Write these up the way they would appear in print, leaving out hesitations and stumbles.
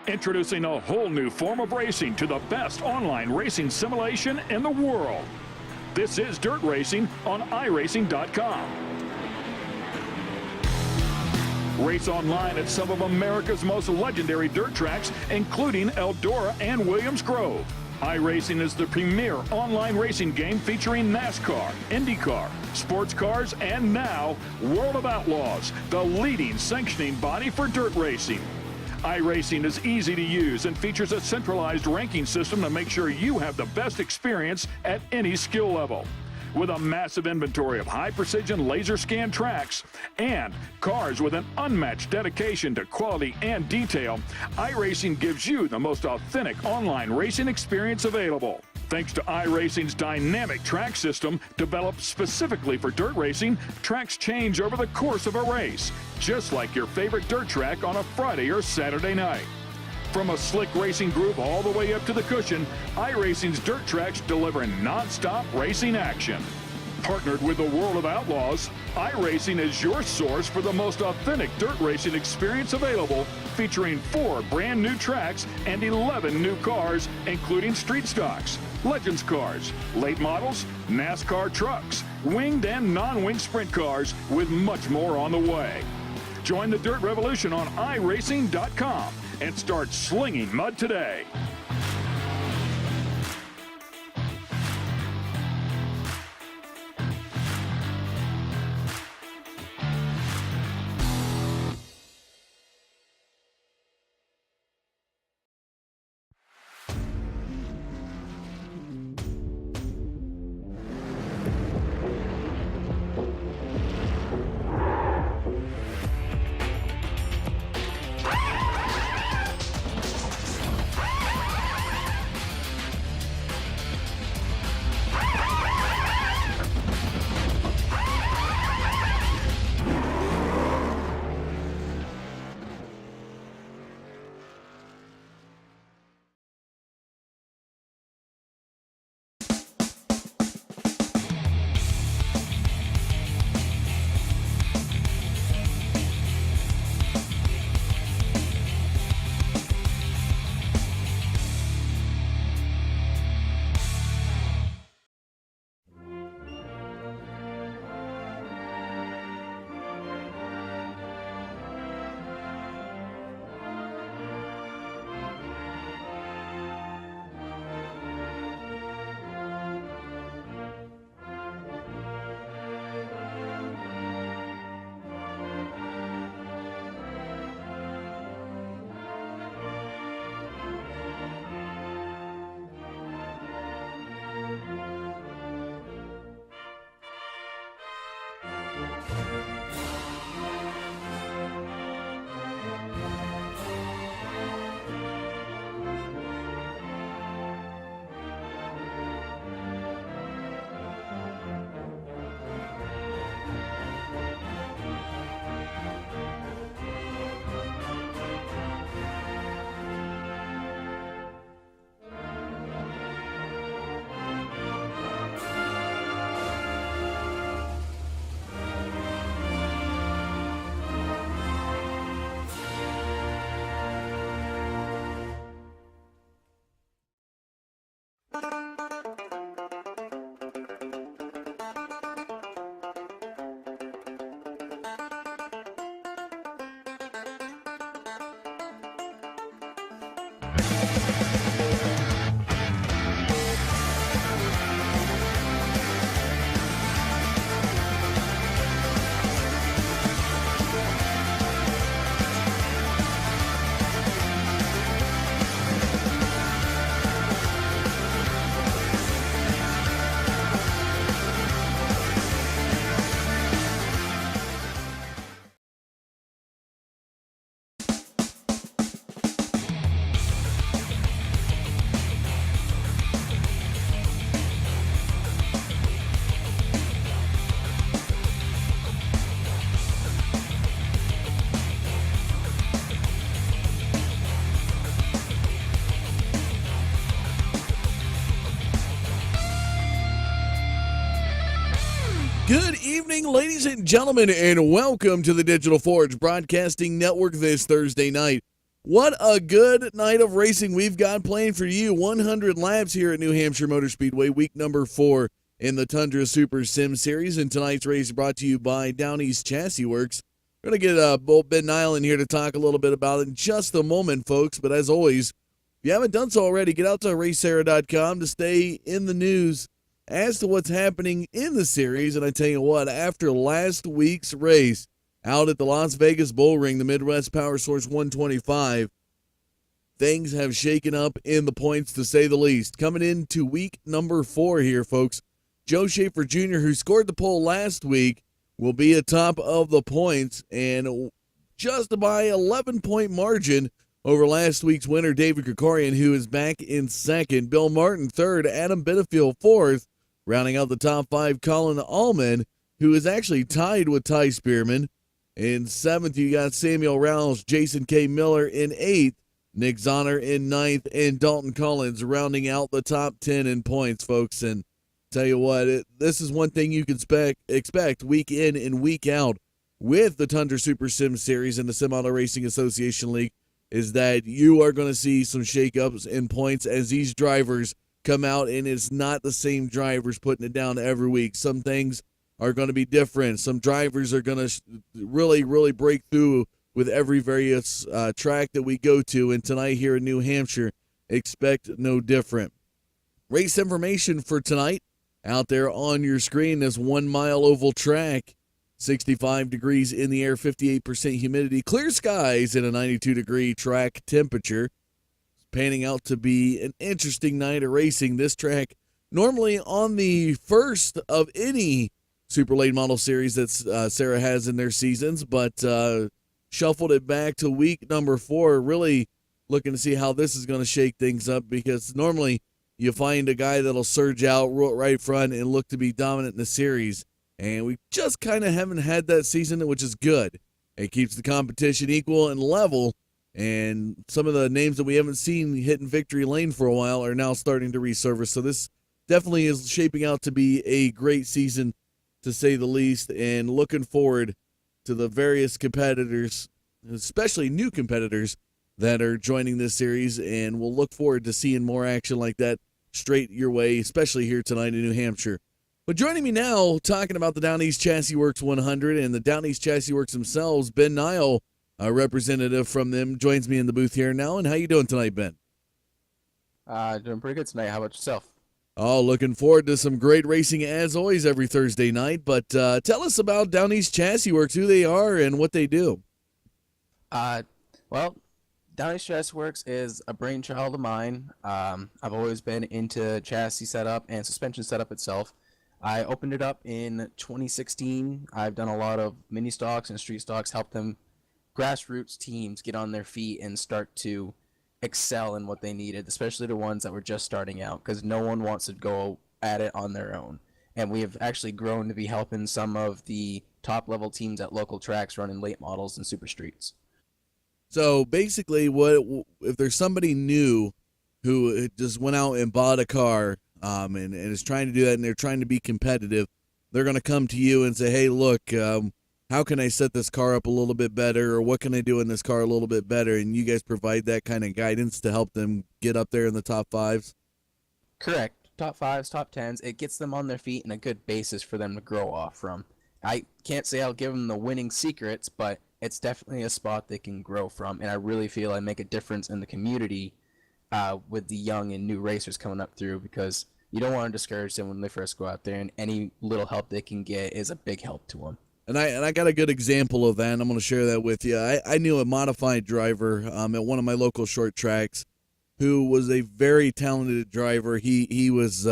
Introducing a whole new form of racing to the best online racing simulation in the world. This is Dirt Racing on iRacing.com. Race online at some of America's most legendary dirt tracks, including Eldora and Williams Grove. iRacing is the premier online racing game featuring NASCAR, IndyCar, sports cars, and now World of Outlaws, the leading sanctioning body for dirt racing. iRacing is easy to use and features a centralized ranking system to make sure you have the best experience at any skill level. With a massive inventory of high-precision laser scan tracks and cars with an unmatched dedication to quality and detail, iRacing gives you the most authentic online racing experience available. Thanks to iRacing's dynamic track system, developed specifically for dirt racing, tracks change over the course of a race, just like your favorite dirt track on a Friday or Saturday night. From a slick racing groove all the way up to the cushion, iRacing's dirt tracks deliver non-stop racing action. Partnered with the World of Outlaws, iRacing is your source for the most authentic dirt racing experience available, featuring 4 brand new tracks and 11 new cars, including street stocks, Legends cars, late models, NASCAR trucks, winged and non-winged sprint cars, with much more on the way. Join the Dirt Revolution on iRacing.com and start slinging mud today. Good evening, ladies and gentlemen, and welcome to the Digital Forge Broadcasting Network this Thursday night. What a good night of racing we've got planned for you. 100 laps here at New Hampshire Motor Speedway, week number 4 in the Tundra Super Sim Series. And tonight's race brought to you by DownEast Chassisworx. We're going to get Ben Nile in here to talk a little bit about it in just a moment, folks. But as always, if you haven't done so already, get out to RaceSARA.com to stay in the news as to what's happening in the series. And I tell you what, after last week's race out at the Las Vegas Bull Ring, the Midwest Power Source 125, things have shaken up in the points, to say the least. Coming into week number 4 here, folks, Joe Schaefer Jr., who scored the pole last week, will be atop of the points, and just by 11-point margin over last week's winner, David Krikorian, who is back in second. Bill Martin third, Adam Bittefield fourth. Rounding out the top 5, Colin Allman, who is actually tied with Ty Spearman. In 7th, you got Samuel Rouse, Jason K. Miller in 8th, Nick Zonner in 9th, and Dalton Collins rounding out the top 10 in points, folks. And tell you what, this is one thing you can expect week in and week out with the Tundra Super Sim Series and the Sim Auto Racing Association League, is that you are going to see some shakeups in points as these drivers come out, and it's not the same drivers putting it down every week. Some things are going to be different. Some drivers are going to really, really break through with every various track that we go to. And tonight here in New Hampshire, expect no different. Race information for tonight out there on your screen is 1 mile oval track, 65 degrees in the air, 58% humidity, clear skies, and a 92-degree track temperature. Panning out to be an interesting night of racing. This track normally on the first of any super late model series that SARA has in their seasons, but shuffled it back to week number 4. Really looking to see how this is going to shake things up, because normally you find a guy that'll surge out right front and look to be dominant in the series, and we just kind of haven't had that season, which is good. It keeps the competition equal and level. And some of the names that we haven't seen hitting victory lane for a while are now starting to resurface. So this definitely is shaping out to be a great season, to say the least. And looking forward to the various competitors, especially new competitors, that are joining this series. And we'll look forward to seeing more action like that straight your way, especially here tonight in New Hampshire. But joining me now, talking about the DownEast Chassisworx 100 and the DownEast Chassisworx themselves, Ben Nile, a representative from them, joins me in the booth here now. And how you doing tonight, Ben? Doing pretty good tonight. How about yourself? Oh, looking forward to some great racing as always every Thursday night. But tell us about DownEast Chassisworx, who they are and what they do. Well, DownEast Chassisworx is a brainchild of mine. I've always been into chassis setup and suspension setup itself. I opened it up in 2016. I've done a lot of mini stocks and street stocks, helped them grassroots teams get on their feet and start to excel in what they needed, especially the ones that were just starting out, because no one wants to go at it on their own. And we have actually grown to be helping some of the top level teams at local tracks running late models and super streets. So basically, what if there's somebody new who just went out and bought a car and is trying to do that, and they're trying to be competitive, they're going to come to you and say, hey, look, how can I set this car up a little bit better, or what can I do in this car a little bit better? And you guys provide that kind of guidance to help them get up there in the top 5s? Correct. top 5s, top 10s. It gets them on their feet and a good basis for them to grow off from. I can't say I'll give them the winning secrets, but it's definitely a spot they can grow from, and I really feel I make a difference in the community with the young and new racers coming up through, because you don't want to discourage them when they first go out there, and any little help they can get is a big help to them. And I got a good example of that, and I'm going to share that with you. I knew a modified driver at one of my local short tracks who was a very talented driver. He was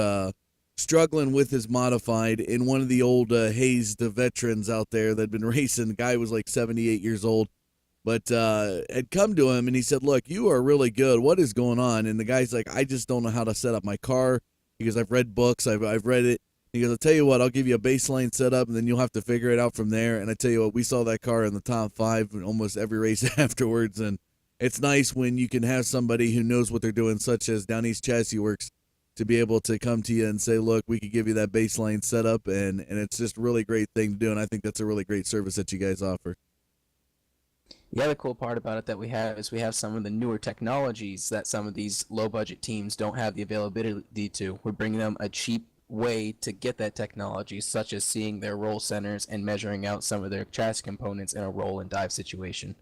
struggling with his modified, and one of the old hazed veterans out there that had been racing, the guy was like 78 years old, but had come to him, and he said, look, you are really good. What is going on? And the guy's like, I just don't know how to set up my car, because I've read books, I've read it. He goes, I'll tell you what, I'll give you a baseline setup, and then you'll have to figure it out from there. And I tell you what, we saw that car in the top 5 in almost every race afterwards, and it's nice when you can have somebody who knows what they're doing, such as DownEast Chassisworx, to be able to come to you and say, look, we could give you that baseline setup, and it's just a really great thing to do, and I think that's a really great service that you guys offer. The other cool part about it that we have is we have some of the newer technologies that some of these low-budget teams don't have the availability to. We're bringing them a cheap way to get that technology, such as seeing their roll centers and measuring out some of their chassis components in a roll and dive situation.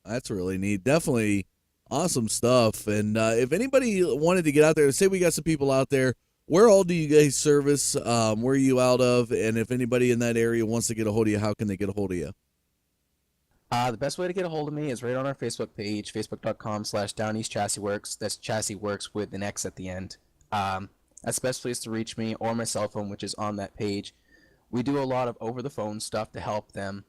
That's really neat. Definitely awesome stuff. And if anybody wanted to get out there, say we got some people out there, where all do you guys service? Where are you out of? And if anybody in that area wants to get a hold of you, how can they get a hold of you? The best way to get a hold of me is right on our Facebook page, facebook.com/DownEastChassisworx. That's Chassisworx with an X at the end. That's the best place to reach me, or my cell phone, which is on that page. We do a lot of over-the-phone stuff to help them.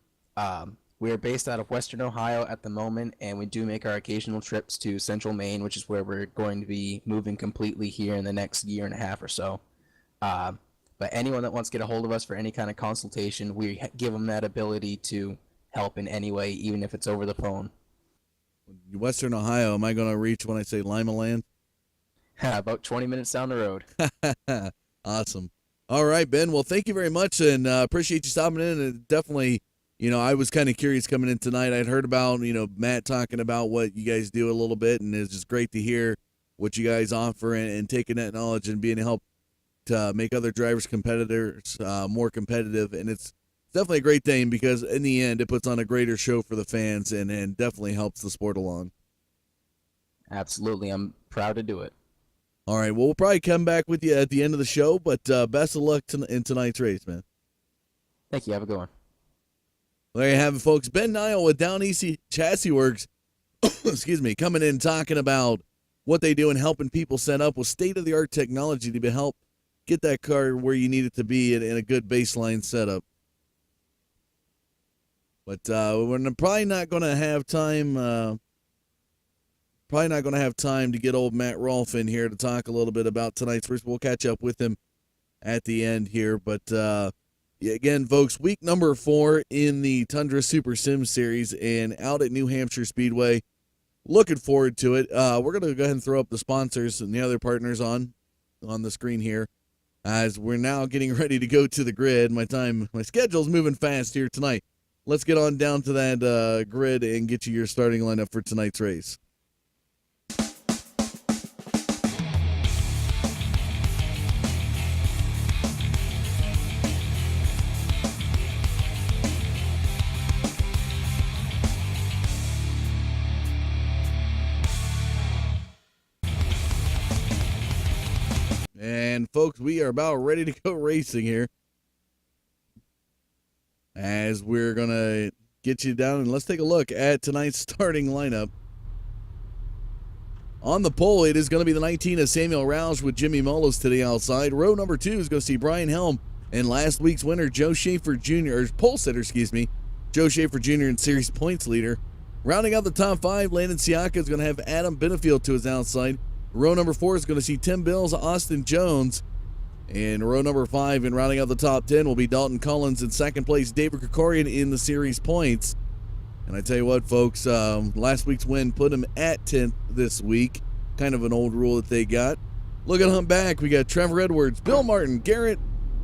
We are based out of Western Ohio at the moment, and we do make our occasional trips to Central Maine, which is where we're going to be moving completely here in the next year and a half or so. But anyone that wants to get a hold of us for any kind of consultation, we give them that ability to help in any way, even if it's over the phone. Western Ohio, am I going to reach when I say Lima Land? About 20 minutes down the road. Awesome. All right, Ben. Well, thank you very much, and appreciate you stopping in. And definitely, I was kind of curious coming in tonight. I'd heard about, Matt talking about what you guys do a little bit, and it's just great to hear what you guys offer and taking that knowledge and being a help to make other drivers' competitors more competitive. And it's definitely a great thing, because in the end, it puts on a greater show for the fans and definitely helps the sport along. Absolutely. I'm proud to do it. All right, well, we'll probably come back with you at the end of the show, but best of luck in tonight's race, man. Thank you. Have a good one. There you have it, folks. Ben Nile with DownEast Chassisworx, excuse me, coming in talking about what they do and helping people set up with state-of-the-art technology to help get that car where you need it to be in a good baseline setup. But we're probably not going to have time... Probably not going to have time to get old Matt Rolfe in here to talk a little bit about tonight's race. We'll catch up with him at the end here. But, again, folks, week number 4 in the Tundra Super Sim Series and out at New Hampshire Speedway. Looking forward to it. We're going to go ahead and throw up the sponsors and the other partners on the screen here as we're now getting ready to go to the grid. My schedule's moving fast here tonight. Let's get on down to that grid and get you your starting lineup for tonight's race. And, folks, we are about ready to go racing here as we're going to get you down. And let's take a look at tonight's starting lineup. On the pole, it is going to be the 19 of Samuel Roush with Jimmy Mullis today outside. Row number 2 is going to see Brian Helm and last week's winner, Joe Schaefer Jr., or pole sitter, Joe Schaefer Jr. and series points leader. Rounding out the top 5, Landon Siaka is going to have Adam Benefield to his outside. Row number 4 is going to see Tim Bills, Austin Jones. And row number 5, and rounding out the top 10, will be Dalton Collins in second place, David Krikorian in the series points. And I tell you what, folks, last week's win put him at 10th this week. Kind of an old rule that they got. Looking on back, we got Trevor Edwards, Bill Martin, Garrett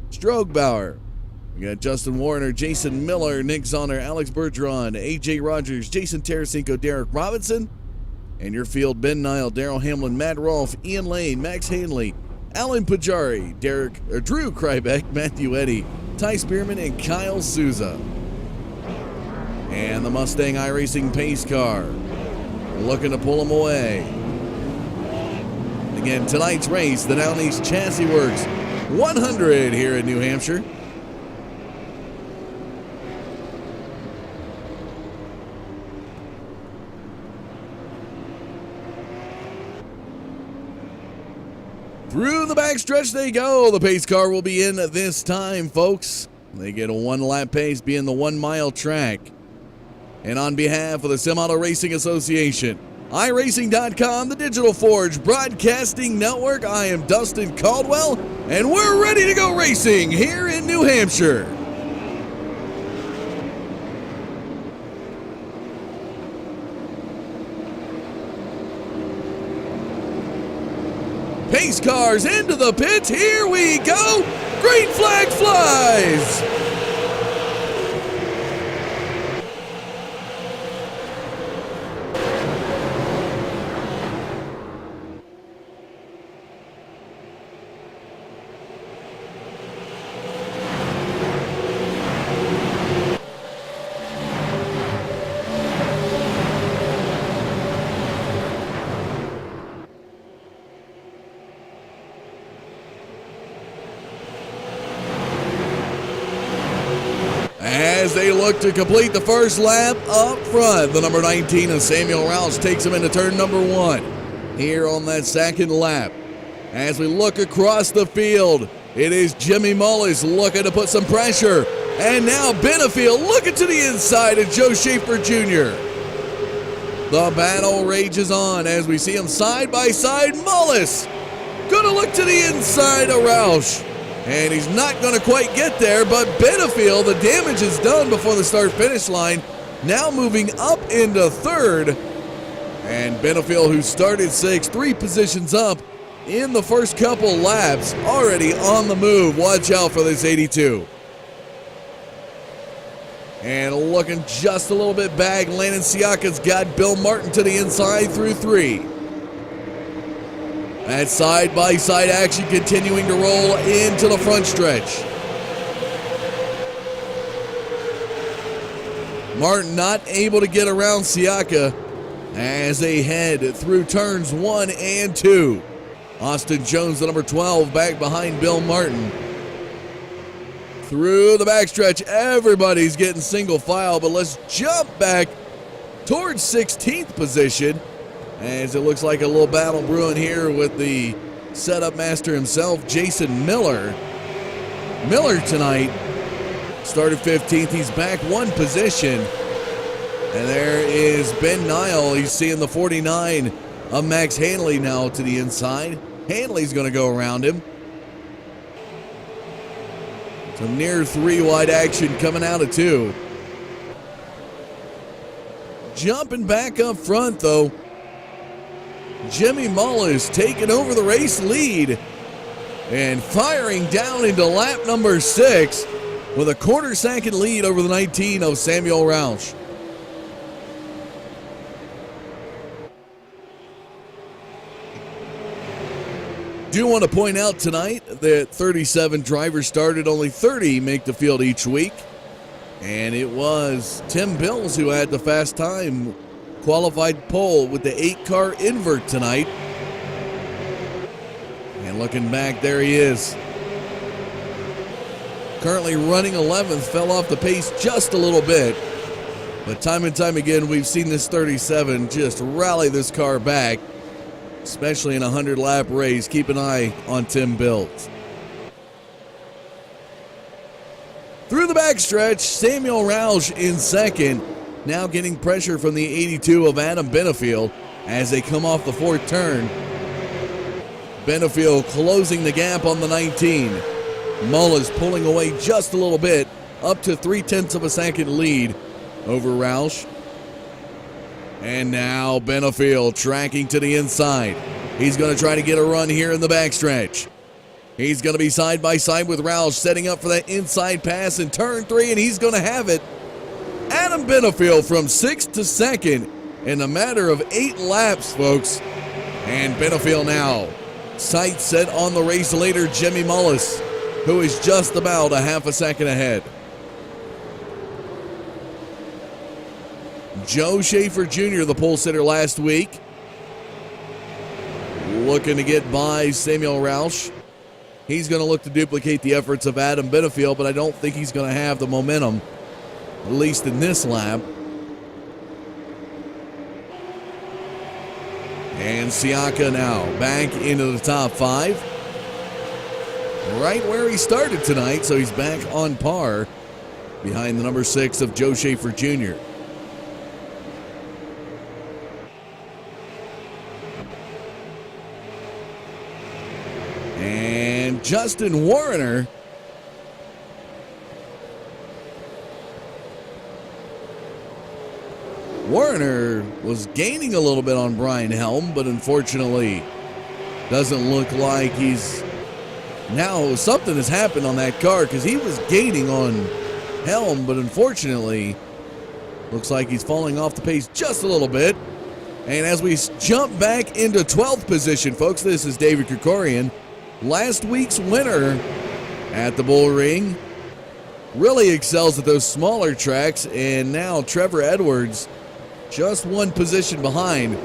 Strogbauer. We got Justin Warner, Jason Miller, Nick Zonner, Alex Bergeron, AJ Rogers, Jason Tarasenko, Derek Robinson. And your field, Ben Nile, Daryl Hamlin, Matt Rolfe, Ian Lane, Max Hanley, Alan Pajari, Drew Krybeck, Matthew Eddy, Ty Spearman, and Kyle Souza. And the Mustang iRacing pace car looking to pull him away. Again, tonight's race, the DownEast Chassisworx 100 here in New Hampshire. Through the backstretch they go. The pace car will be in this time, folks. They get a 1-lap pace, being the 1-mile track. And on behalf of the Sim-Auto Racing Association, iRacing.com, the Digital Forge Broadcasting Network, I am Dustin Caldwell, and we're ready to go racing here in New Hampshire. Pace cars into the pits. Here we go. Green flag flies. As they look to complete the first lap up front, the number 19 of Samuel Roush takes him into turn number 1 here on that second lap. As we look across the field, it is Jimmy Mullis looking to put some pressure. And now Benefield looking to the inside of Joe Schaefer Jr. The battle rages on as we see them side by side. Mullis gonna look to the inside of Roush. And he's not going to quite get there, but Benefield, the damage is done before the start-finish line, now moving up into third. And Benefield, who started 6th, 3 positions up in the first couple laps, already on the move. Watch out for this 82. And looking just a little bit back, Landon Siaka's got Bill Martin to the inside through 3. That side-by-side action continuing to roll into the front stretch. Martin not able to get around Siaka as they head through turns 1 and 2. Austin Jones, the number 12, back behind Bill Martin. Through the backstretch, everybody's getting single file, but let's jump back towards 16th position. As it looks like a little battle brewing here with the setup master himself, Jason Miller. Miller tonight started 15th. He's back 1 position. And there is Ben Nile. He's seeing the 49 of Max Hanley now to the inside. Hanley's going to go around him. Some near 3-wide action coming out of 2. Jumping back up front, though, Jimmy Mullis taking over the race lead and firing down into lap number 6 with a quarter-second lead over the 19 of Samuel Roush. Do want to point out tonight that 37 drivers started, only 30 make the field each week. And it was Tim Bills who had the fast time qualified pole with the 8-car invert tonight. And looking back, there he is. Currently running 11th, fell off the pace just a little bit. But time and time again, we've seen this 37 just rally this car back, especially in a 100-lap race. Keep an eye on Tim Bills. Through the backstretch, Samuel Roush in second. Now getting pressure from the 82 of Adam Benefield as they come off the 4th turn. Benefield closing the gap on the 19. Mullis pulling away just a little bit, up to 0.3 of a second lead over Roush. And now Benefield tracking to the inside. He's going to try to get a run here in the backstretch. He's going to be side by side with Roush, setting up for that inside pass in turn 3, and he's going to have it. Adam Benefield from 6th to 2nd in a matter of 8 laps, folks. And Benefield now Sights set on the race leader, Jimmy Mullis, who is just about a half a second ahead. Joe Schaefer Jr., the pole sitter last week, looking to get by Samuel Roush. He's going to look to duplicate the efforts of Adam Benefield, but I don't think he's going to have the momentum, at least in this lap. And Siaka now back into the top 5. Right where he started tonight, so he's back on par behind the number 6 of Joe Schaefer Jr. And Justin Warner was gaining a little bit on Brian Helm, but unfortunately doesn't look like he's... Now something has happened on that car because he was gaining on Helm, but unfortunately looks like he's falling off the pace just a little bit. And as we jump back into 12th position, folks, this is David Krikorian, last week's winner at the Bull Ring. Really excels at those smaller tracks, and now Trevor Edwards just one position behind,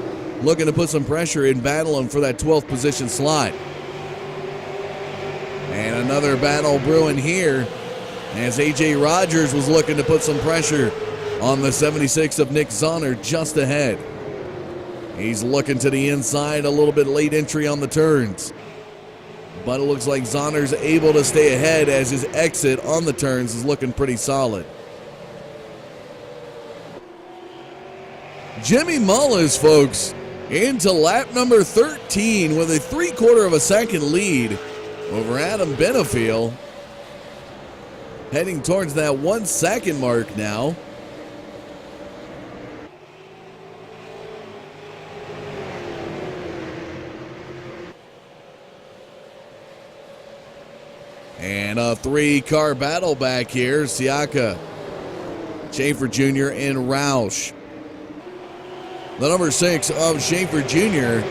looking to put some pressure in battling for that 12th position slot. And another battle brewing here as A.J. Rogers was looking to put some pressure on the 76 of Nick Zonner just ahead. He's looking to the inside, a little bit late entry on the turns. But it looks like Zonner's able to stay ahead as his exit on the turns is looking pretty solid. Jimmy Mullis, folks, into lap number 13 with a 3/4 of a second lead over Adam Benefield. Heading towards that 1 second mark now. And a 3-car battle back here. Siaka, Schaefer Jr., and Roush. The number 6 of Schaefer Jr.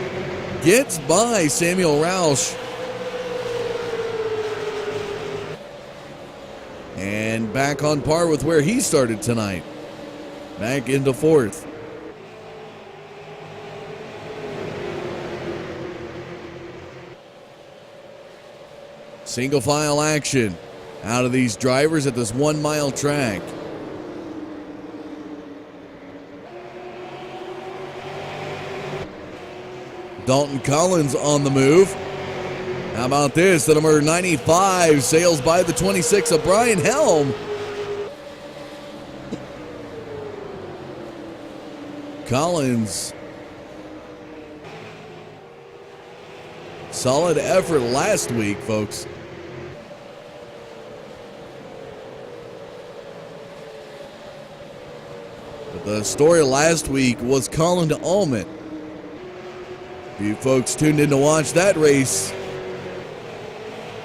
gets by Samuel Roush. And back on par with where he started tonight. Back into 4th. Single file action out of these drivers at this 1 mile track. Dalton Collins on the move. How about this? The number 95 sails by the 26 of Brian Helm. Collins. Solid effort last week, folks. But the story last week was Colin Allman. You folks tuned in to watch that race.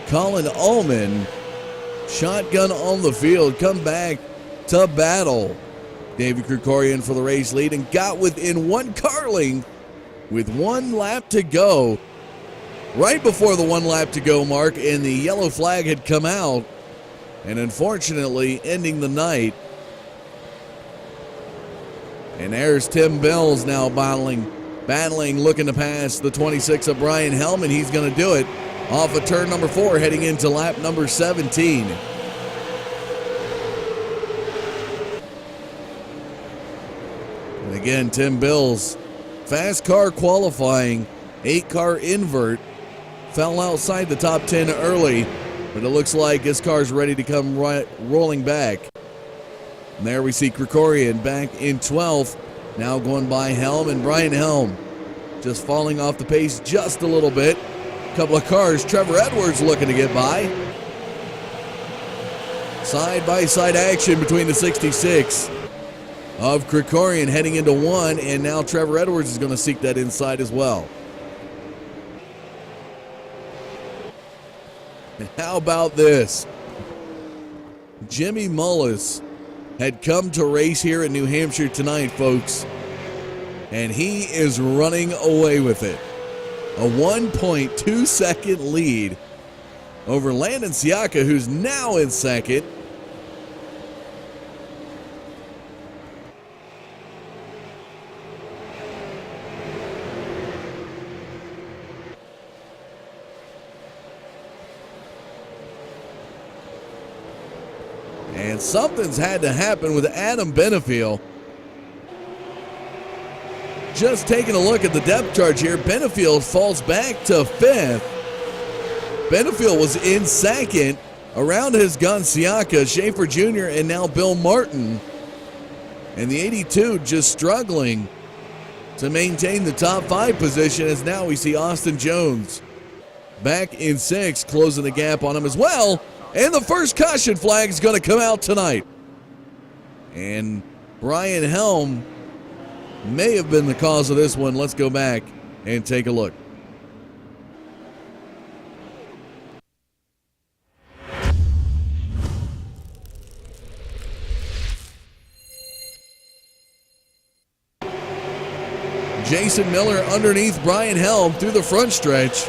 Colin Allman, shotgun on the field, come back to battle David Krikorian for the race lead and got within 1 car length with 1 lap to go. Right before the 1 lap to go mark, and the yellow flag had come out, and unfortunately ending the night. And there's Tim Bills now battling, looking to pass the 26 of Brian Helm, and he's going to do it off of turn number 4, heading into lap number 17. And again, Tim Bills, fast car qualifying, 8-car invert, fell outside the top 10 early, but it looks like his car's ready to come rolling back. And there we see Krikorian back in 12th, now going by Helm, and Brian Helm just falling off the pace just a little bit. Couple of cars, Trevor Edwards looking to get by. Side-by-side action between the 66 of Krikorian heading into 1, and now Trevor Edwards is going to seek that inside as well. And how about this? Jimmy Mullis had come to race here in New Hampshire tonight, folks, and he is running away with it. A 1.2 second lead over Landon Siaka, who's now in second. And something's had to happen with Adam Benefiel. Just taking a look at the depth chart here, Benefiel falls back to 5th. Benefiel was in second. Around has gone Siaka, Schaefer Jr., and now Bill Martin. And the 82 just struggling to maintain the top 5 position, as now we see Austin Jones back in 6th, closing the gap on him as well. And the first caution flag is going to come out tonight. And Brian Helm may have been the cause of this one. Let's go back and take a look. Jason Miller underneath Brian Helm through the front stretch.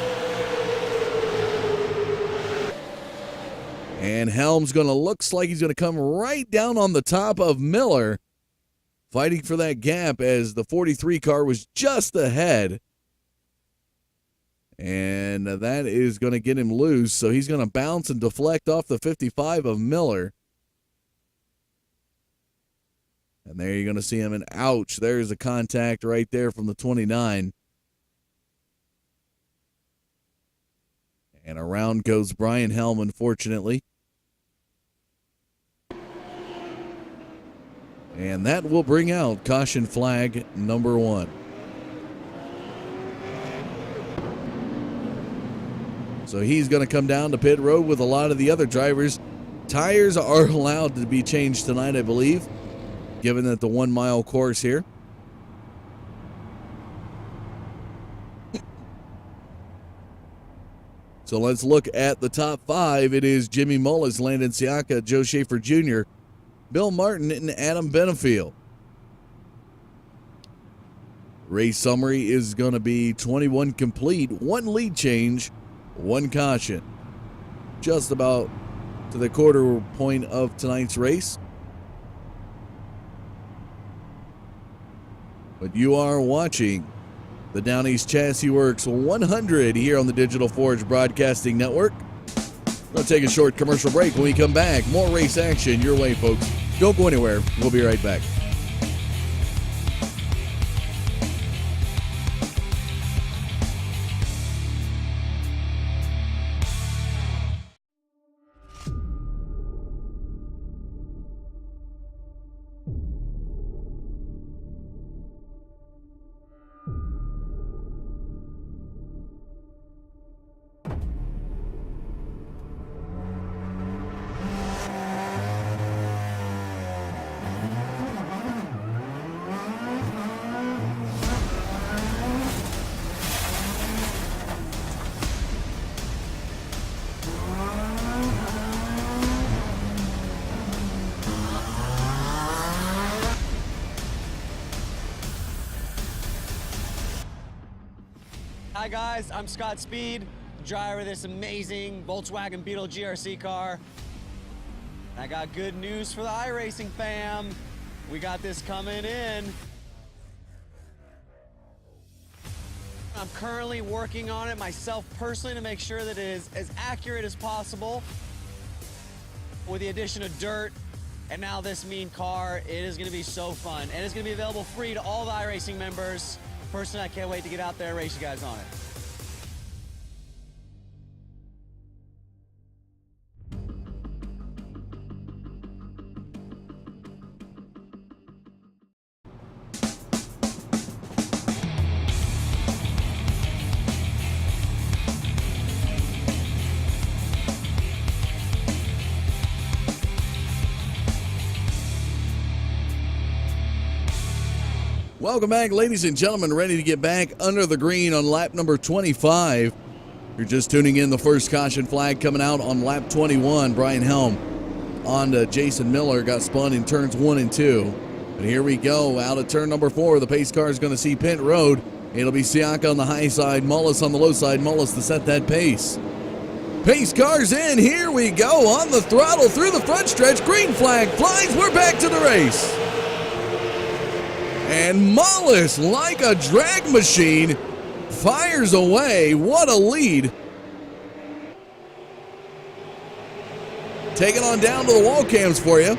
And Helm's going to looks like he's going to come right down on the top of Miller, fighting for that gap as the 43 car was just ahead. And that is going to get him loose, so he's going to bounce and deflect off the 55 of Miller. And there you're going to see him, and ouch, there's a contact right there from the 29. And around goes Brian Helm, unfortunately. And that will bring out caution flag number 1. So he's going to come down to pit road with a lot of the other drivers. Tires are allowed to be changed tonight, I believe, given that the 1 mile course here. So let's look at the top 5. It is Jimmy Mullis, Landon Siaka, Joe Schaefer Jr., Bill Martin, and Adam Benefiel. Race summary is going to be 21 complete, 1 lead change, 1 caution. Just about to the quarter point of tonight's race. But you are watching the DownEast Chassisworx 100 here on the Digital Forge Broadcasting Network. We'll take a short commercial break. When we come back, more race action your way, folks. Don't go anywhere. We'll be right back. Hi guys, I'm Scott Speed, driver of this amazing Volkswagen Beetle GRC car. I got good news for the iRacing fam. We got this coming in. I'm currently working on it myself personally to make sure that it is as accurate as possible. With the addition of dirt and now this mean car, it is going to be so fun. And it's going to be available free to all the iRacing members. Personally, I can't wait to get out there and race you guys on it. Welcome back, ladies and gentlemen. Ready to get back under the green on lap number 25. You're just tuning in. The first caution flag coming out on lap 21. Brian Helm on to Jason Miller. Got spun in turns 1 and 2. But here we go. Out of turn number 4. The pace car is going to see pit road. It'll be Siaka on the high side, Mullis on the low side, Mullis to set that pace. Pace cars in, here we go, on the throttle through the front stretch, green flag flies, we're back to the race. And Mullis, like a drag machine, fires away, what a lead. Take it on down to the wall cams for you.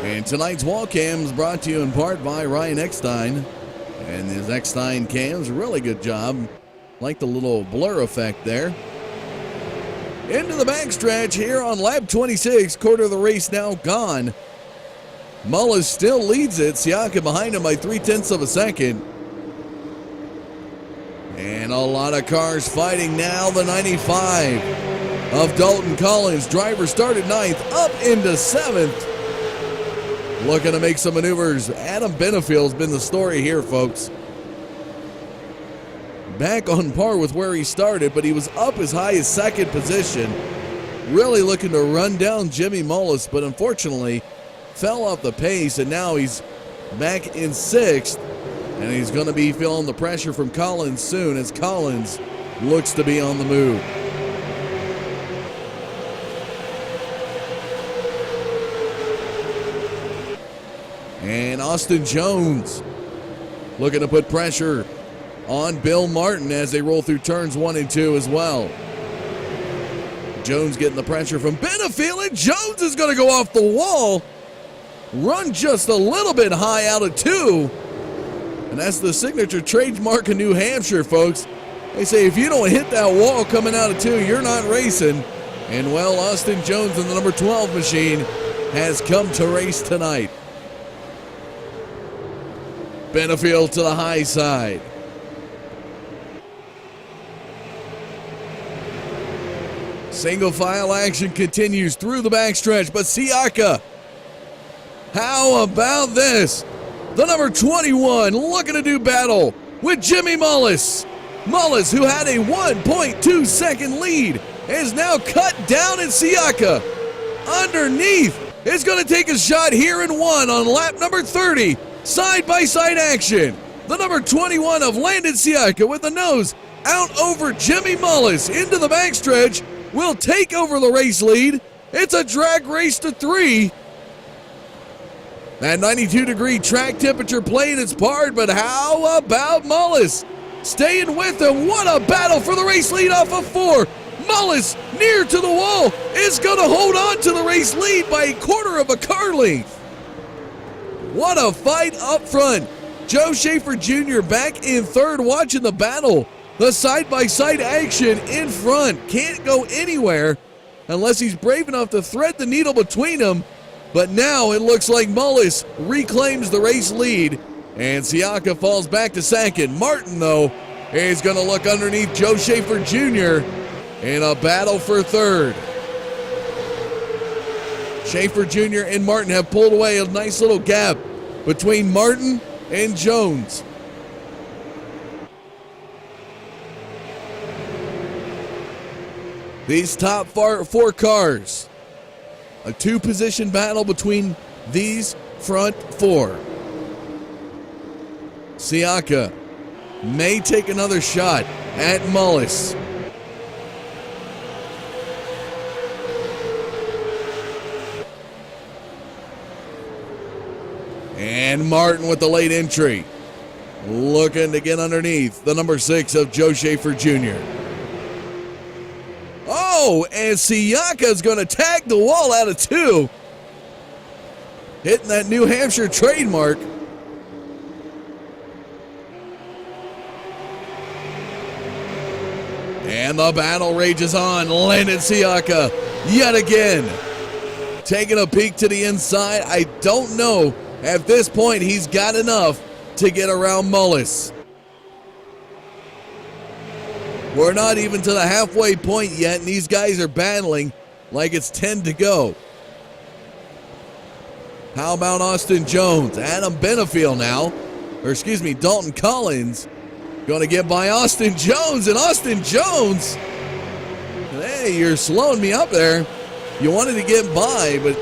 And tonight's wall cams brought to you in part by Ryan Eckstein. And his Eckstein cams, really good job. Like the little blur effect there. Into the backstretch here on lap 26, quarter of the race now gone. Mullis still leads it, Siaka behind him by 0.3 of a second. And a lot of cars fighting now, the 95 of Dalton Collins. Driver started 9th, up into 7th. Looking to make some maneuvers. Adam Benefield's been the story here, folks. Back on par with where he started, but he was up as high as 2nd position. Really looking to run down Jimmy Mullis, but unfortunately fell off the pace, and now he's back in 6th. And he's going to be feeling the pressure from Collins soon, as Collins looks to be on the move. And Austin Jones looking to put pressure on Bill Martin as they roll through turns 1 and 2 as well. Jones getting the pressure from Benefield, and Jones is going to go off the wall. Run just a little bit high out of 2. And that's the signature trademark of New Hampshire, folks. They say if you don't hit that wall coming out of 2, you're not racing. And well, Austin Jones in the number 12 machine has come to race tonight. Benefield to the high side. Single file action continues through the backstretch, but Siaka, how about this? The number 21 looking to do battle with Jimmy Mullis. Mullis, who had a 1.2 second lead, is now cut down, and Siaka underneath is going to take a shot here in 1 on lap number 30. Side-by-side action. The number 21 of Landon Siaka with the nose out over Jimmy Mullis into the backstretch will take over the race lead. It's a drag race to 3. That 92-degree track temperature playing its part, but how about Mullis? Staying with him. What a battle for the race lead off of 4. Mullis, near to the wall, is going to hold on to the race lead by a quarter of a car length. What a fight up front. Joe Schaefer Jr. back in 3rd watching the battle. The side-by-side action in front. Can't go anywhere unless he's brave enough to thread the needle between them. But now it looks like Mullis reclaims the race lead, and Siaka falls back to 2nd. Martin, though, is going to look underneath Joe Schaefer Jr. in a battle for 3rd. Schaefer Jr. and Martin have pulled away a nice little gap between Martin and Jones. These top 4 cars, a 2-position battle between these front 4. Siaka may take another shot at Mullis. And Martin with the late entry, looking to get underneath the number 6 of Joe Schaefer Jr. Oh, and Siaka's going to tag the wall out of 2. Hitting that New Hampshire trademark. And the battle rages on. Landon Siaka yet again taking a peek to the inside. I don't know at this point he's got enough to get around Mullis. We're not even to the halfway point yet, and these guys are battling like it's 10 to go. How about Austin Jones? Adam Benefiel now, or excuse me, Dalton Collins, going to get by Austin Jones, and Austin Jones, hey, you're slowing me up there. You wanted to get by, but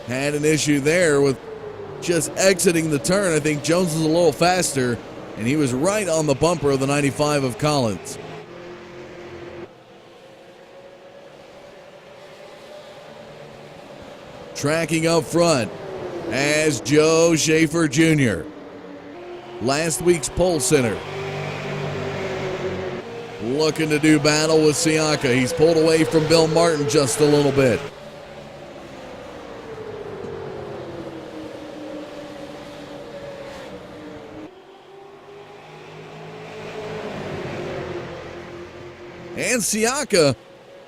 had an issue there with just exiting the turn. I think Jones was a little faster, and he was right on the bumper of the 95 of Collins. Tracking up front as Joe Schaefer Jr., last week's pole center, looking to do battle with Siaka. He's pulled away from Bill Martin just a little bit. And Siaka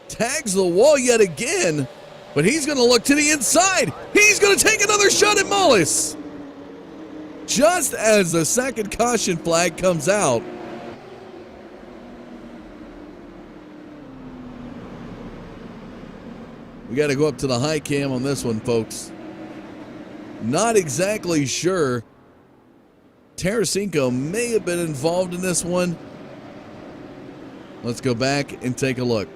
tags the wall yet again, but he's going to look to the inside. He's going to take another shot at Mullis. Just as the second caution flag comes out. We got to go up to the high cam on this one, folks. Not exactly sure. Tarasenko may have been involved in this one. Let's go back and take a look.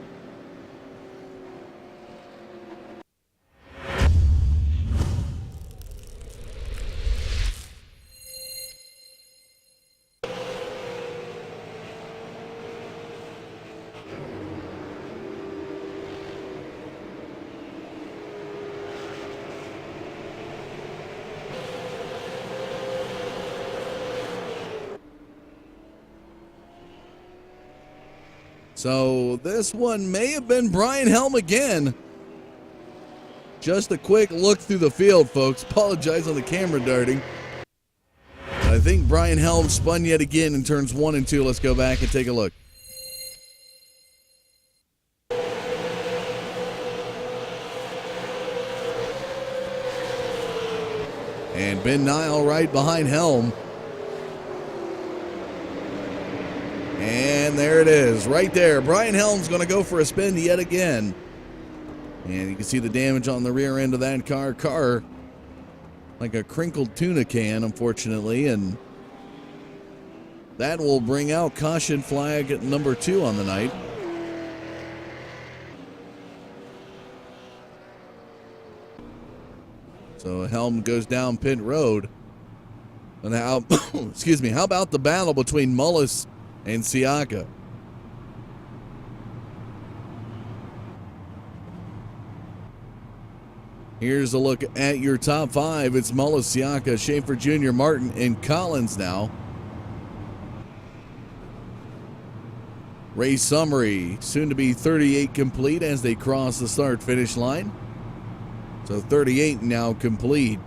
So this one may have been Brian Helm again. Just a quick look through the field, folks. Apologize on the camera darting. I think Brian Helm spun yet again in turns 1 and 2. Let's go back and take a look. And Ben Nile right behind Helm. And there it is, right there. Brian Helm's going to go for a spin yet again. And you can see the damage on the rear end of that car. Like a crinkled tuna can, unfortunately. And that will bring out caution flag number 2 on the night. So Helm goes down pit road. And how, excuse me, how about the battle between Mullis and Siaka? Here's a look at your top 5. It's Mullis, Siaka, Schaefer Jr., Martin, and Collins now. Race summary, soon to be 38 complete as they cross the start-finish line. So 38 now complete.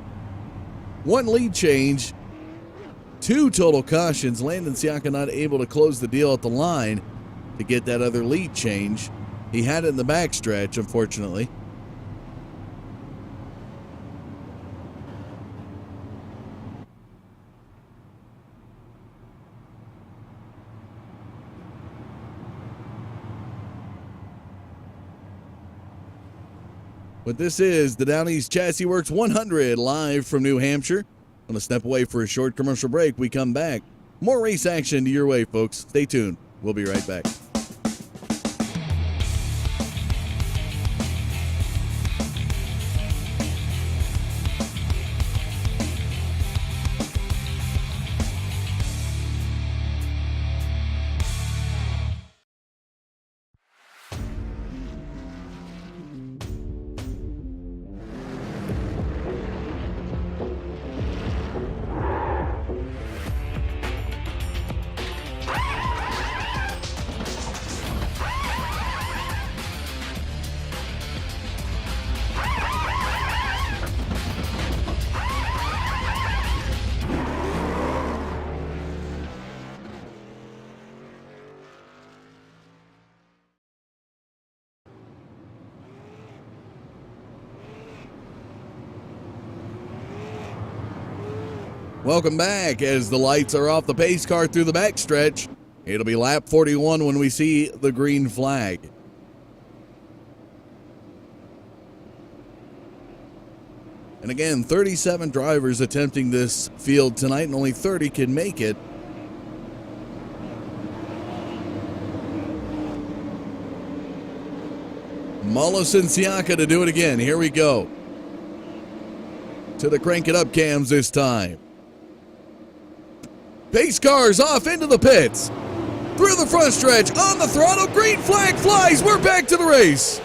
1 lead change. 2 total cautions. Landon Siaka not able to close the deal at the line to get that other lead change. He had it in the backstretch, unfortunately. But this is the DownEast Chassisworx 100 live from New Hampshire. I'm going to step away for a short commercial break. We come back. More race action to your way, folks. Stay tuned. We'll be right back. Welcome back as the lights are off the pace car through the backstretch. It'll be lap 41 when we see the green flag. And again, 37 drivers attempting this field tonight, and only 30 can make it. Mullis and Siaka to do it again. Here we go. To the crank it up cams this time. Pace cars off into the pits. Through the front stretch, on the throttle, green flag flies. We're back to the race.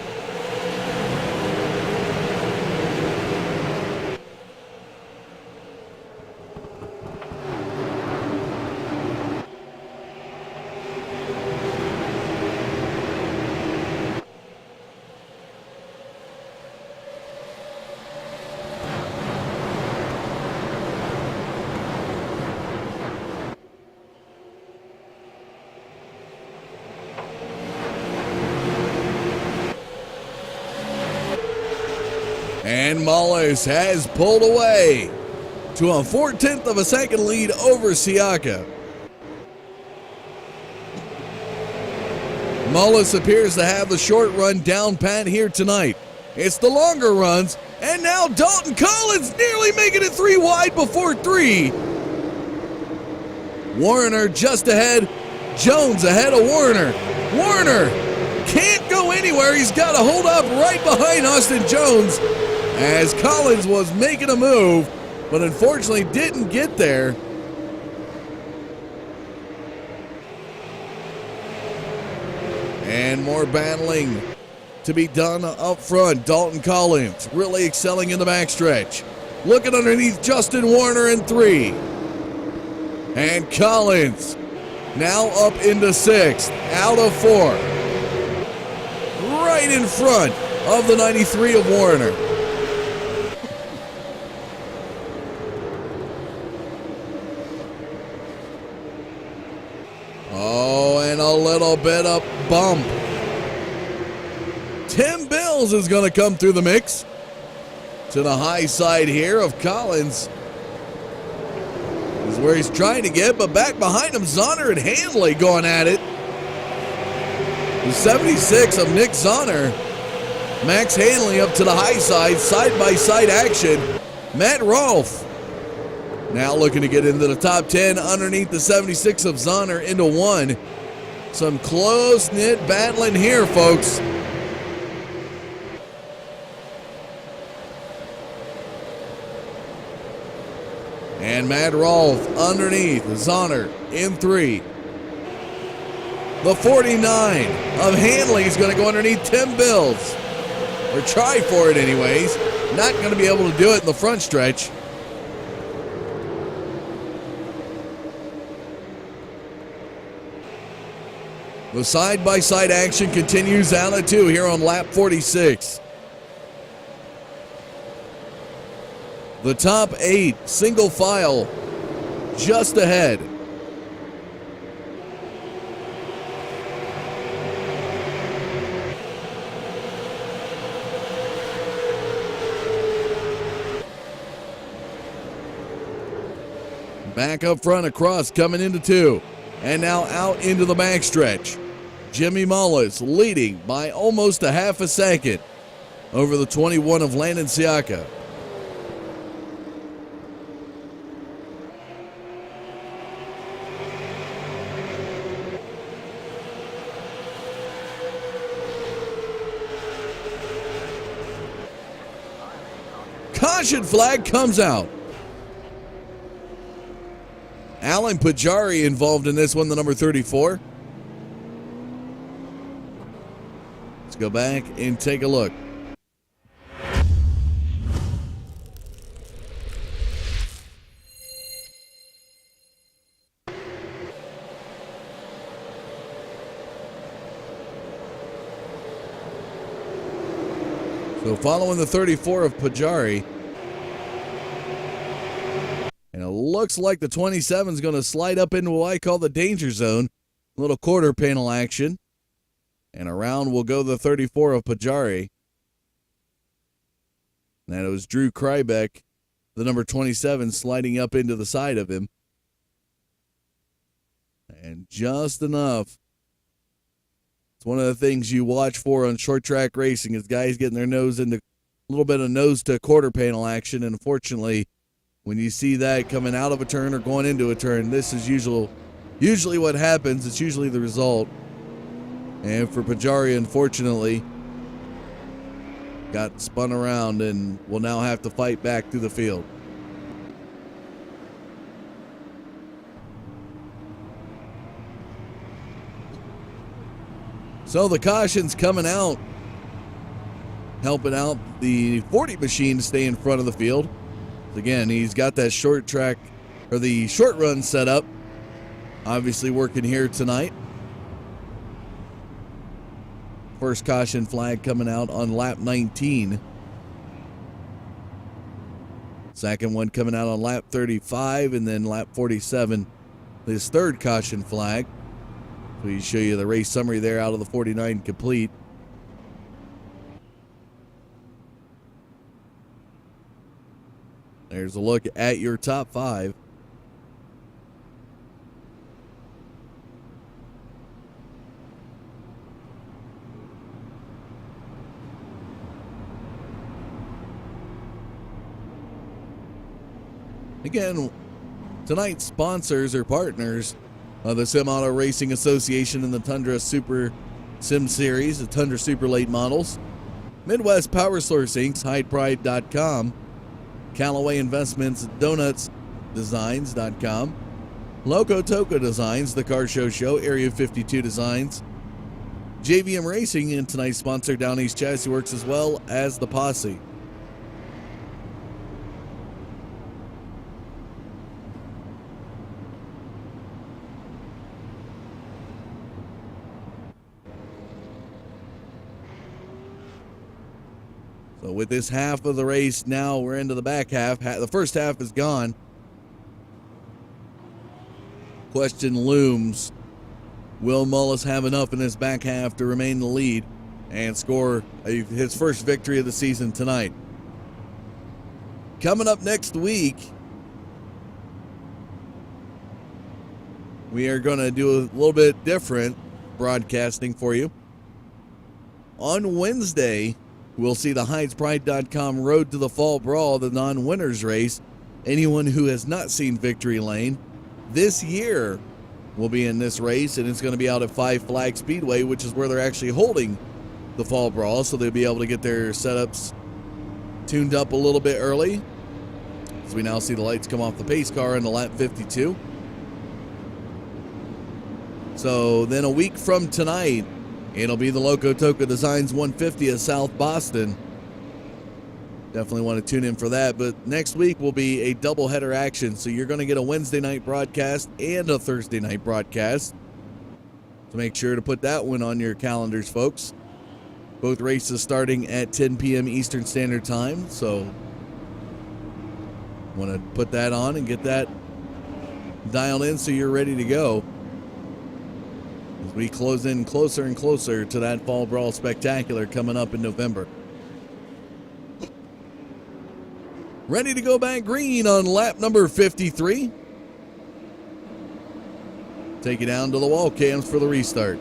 And Mullis has pulled away to a 4/10 of a second lead over Siaka. Mullis appears to have the short run down pat here tonight. It's the longer runs, and now Dalton Collins nearly making it 3 wide before 3. Warner just ahead. Jones ahead of Warner. Warner can't go anywhere. He's got to hold up right behind Austin Jones as Collins was making a move, but unfortunately didn't get there. And more battling to be done up front. Dalton Collins really excelling in the backstretch. Looking underneath Justin Warner in 3. And Collins now up into 6th, out of 4. Right in front of the 93 of Warner. Oh, and a little bit of bump. Tim Bills is going to come through the mix to the high side here of Collins. This is where he's trying to get, but back behind him, Zahner and Handley going at it. The 76 of Nick Zahner. Max Handley up to the high side-by-side action. Matt Rolfe now looking to get into the top 10 underneath the 76 of Zahner into 1. Some close-knit battling here, folks. And Matt Rolfe underneath Zahner in 3. The 49 of Handley is going to go underneath Tim Bills. Or try for it anyways. Not going to be able to do it in the front stretch. The side-by-side action continues out at 2 here on lap 46. The top 8 single file just ahead. Back up front across coming into 2. And now out into the backstretch. Jimmy Mullis leading by almost a half a second over the 21 of Landon Siaka. Caution flag comes out. Alan Pajari involved in this one, the number 34. Let's go back and take a look. So following the 34 of Pajari. And it looks like the 27 is going to slide up into what I call the danger zone. A little quarter panel action. And around will go the 34 of Pajari. And it was Drew Krybeck, the number 27, sliding up into the side of him. And just enough. It's one of the things you watch for on short track racing is guys getting their nose into little bit of nose to quarter panel action. And unfortunately, when you see that coming out of a turn or going into a turn, this is usually what happens. It's usually the result. And for Pajaria, unfortunately, got spun around and will now have to fight back through the field. So the caution's coming out, helping out the 40 machine to stay in front of the field. Again, he's got that short track or the short run set up, obviously working here tonight. First caution flag coming out on lap 19. Second one coming out on lap 35, and then lap 47, his third caution flag. We show you the race summary there out of the 49 complete. There's a look at your top 5. Again, tonight's sponsors or partners are the Sim Auto Racing Association and the Tundra Super Sim Series, the Tundra Super Late Models, Midwest Power Source Inc., HidePride.com, Callaway Investments, DonutsDesigns.com, Loco Toco Designs, The Car Show, Area 52 Designs, JVM Racing, and tonight's sponsor, DownEast Chassisworx, as well as The Posse. So with this half of the race, now we're into the back half. The first half is gone. Question looms. Will Mullis have enough in this back half to remain in the lead and score his first victory of the season tonight? Coming up next week, we are going to do a little bit different broadcasting for you. On Wednesday, we'll see the HidesPride.com Road to the Fall Brawl, the non-winners race. Anyone who has not seen Victory Lane this year will be in this race, and it's going to be out at Five Flag Speedway, which is where they're actually holding the Fall Brawl, so they'll be able to get their setups tuned up a little bit early. As we now see the lights come off the pace car into lap 52. So then a week from tonight, it'll be the Loco Toco Designs 150 at South Boston. Definitely want to tune in for that. But next week will be a doubleheader action. So you're going to get a Wednesday night broadcast and a Thursday night broadcast. So make sure to put that one on your calendars, folks. Both races starting at 10 p.m. Eastern Standard Time. So want to put that on and get that dialed in so you're ready to go. As we close in closer and closer to that Fall Brawl Spectacular coming up in November. Ready to go back green on lap number 53. Take it down to the wall cams for the restart.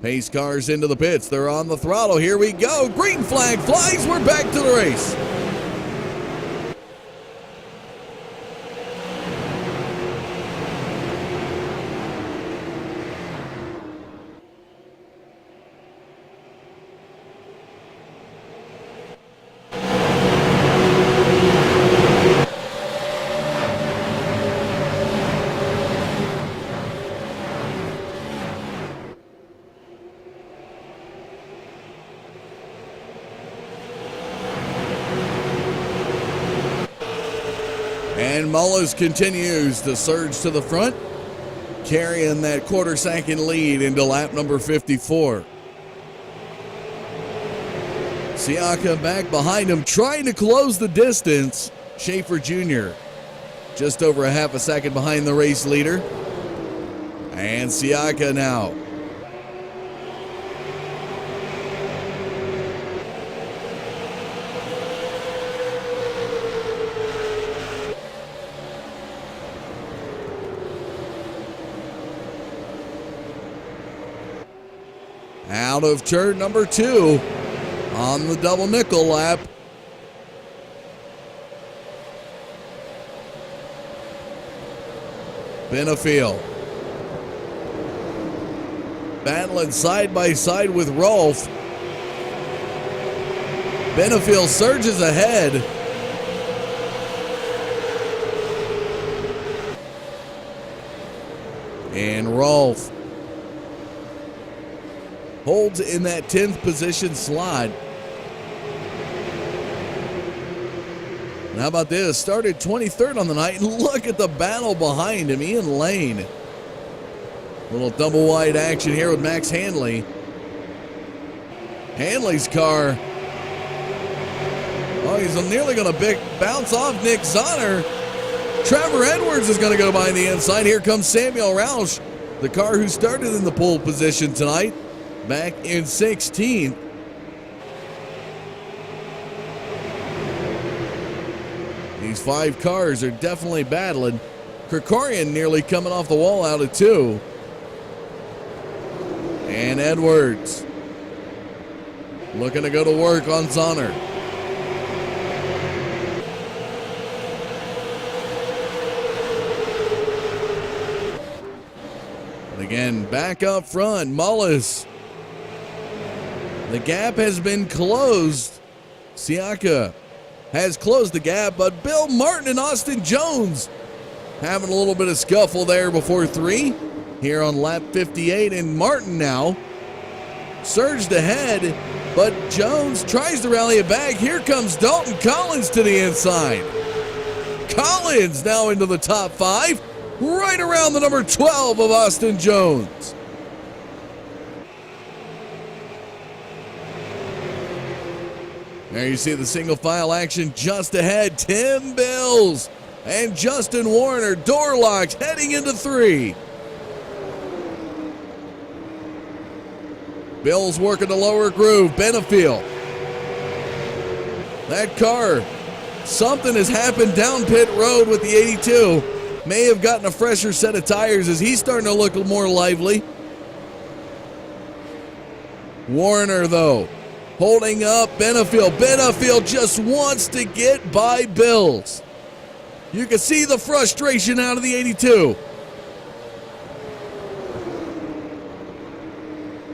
Pace cars into the pits. They're on the throttle. Here we go. Green flag flies. We're back to the race. And Mullis continues to surge to the front, carrying that quarter-second lead into lap number 54. Siaka back behind him, trying to close the distance. Schaefer Jr. just over a half a second behind the race leader. And Siaka now. Out of turn number 2 on the double nickel lap. Benefiel battling side by side with Rolf. Benefiel surges ahead. And Rolf holds in that 10th position slot. And how about this? Started 23rd on the night. Look at the battle behind him. Ian Lane. Little double wide action here with Max Handley. Handley's car. Oh, he's nearly going to bounce off Nick Zonner. Trevor Edwards is going to go by the inside. Here comes Samuel Roush, the car who started in the pole position tonight, back in 16th. These 5 cars are definitely battling. Krikorian nearly coming off the wall out of 2. And Edwards looking to go to work on Zonner. And again, back up front, Mullis. The gap has been closed. Siaka has closed the gap, but Bill Martin and Austin Jones having a little bit of scuffle there before 3 here on lap 58. And Martin now surged ahead, but Jones tries to rally it back. Here comes Dalton Collins to the inside. Collins now into the top 5, right around the number 12 of Austin Jones. There you see the single file action just ahead. Tim Bills and Justin Warner, door locks heading into 3. Bills working the lower groove. Benefiel. That car, something has happened down pit road with the 82. May have gotten a fresher set of tires as he's starting to look more lively. Warner, though, holding up Benefiel. Benefiel just wants to get by Bills. You can see the frustration out of the 82.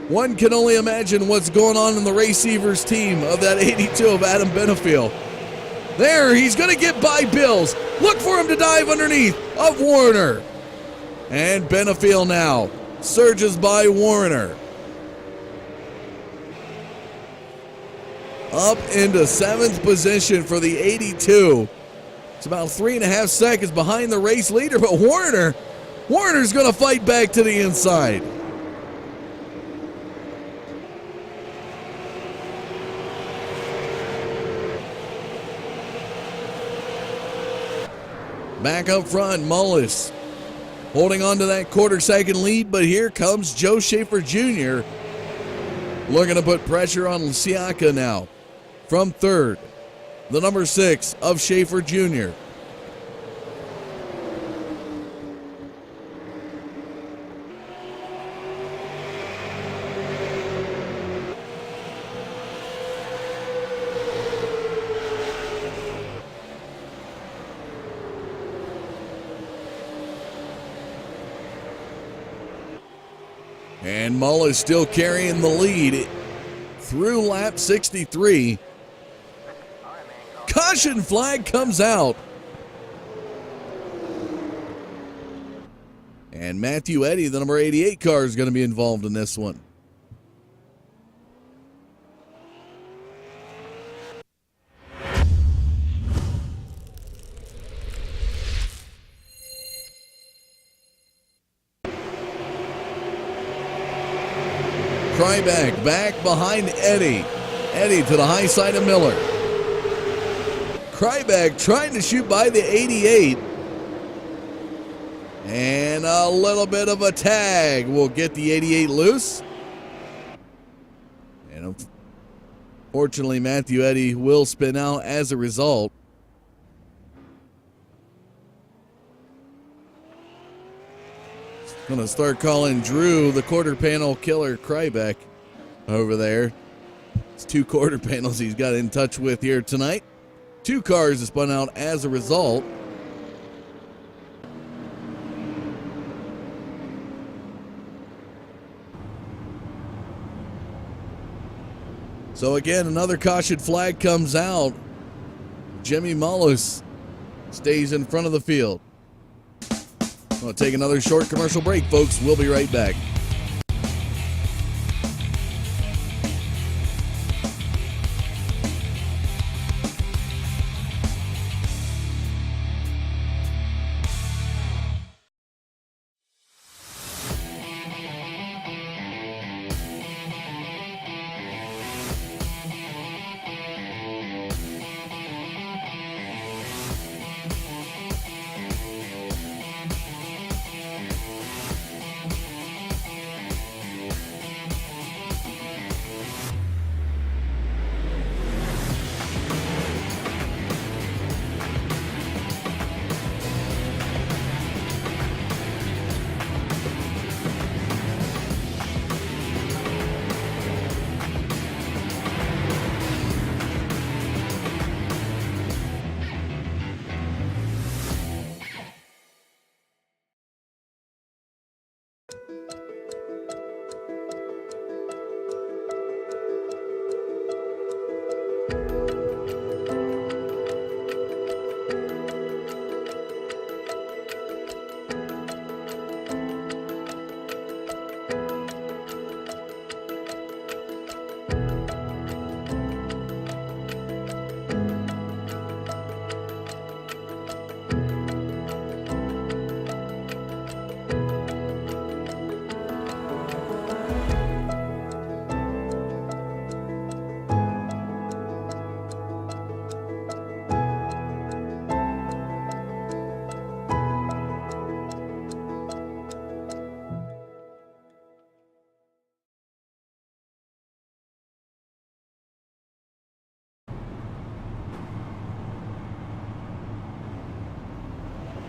One can only imagine what's going on in the Receivers team of that 82 of Adam Benefiel. There, he's going to get by Bills. Look for him to dive underneath of Warner. And Benefiel now surges by Warner. Up into 7th position for the 82. It's about 3.5 seconds behind the race leader, but Warner's going to fight back to the inside. Back up front, Mullis holding on to that quarter-second lead, but here comes Joe Schaefer Jr. looking to put pressure on Siaka now. From 3rd, the number 6 of Schaefer Jr. And Mullis still carrying the lead through lap 63. Caution flag comes out. And Matthew Eddy, the number 88 car, is going to be involved in this one. Kryback back behind Eddy. Eddy to the high side of Miller. Kryback trying to shoot by the 88. And a little bit of a tag will get the 88 loose. And unfortunately, Matthew Eddy will spin out as a result. Going to start calling Drew the quarter panel killer Kryback. over there. It's 2 quarter panels he's got in touch with here tonight. 2 cars have spun out as a result. So again, another caution flag comes out. Jimmy Mullis stays in front of the field. We'll take another short commercial break, folks. We'll be right back.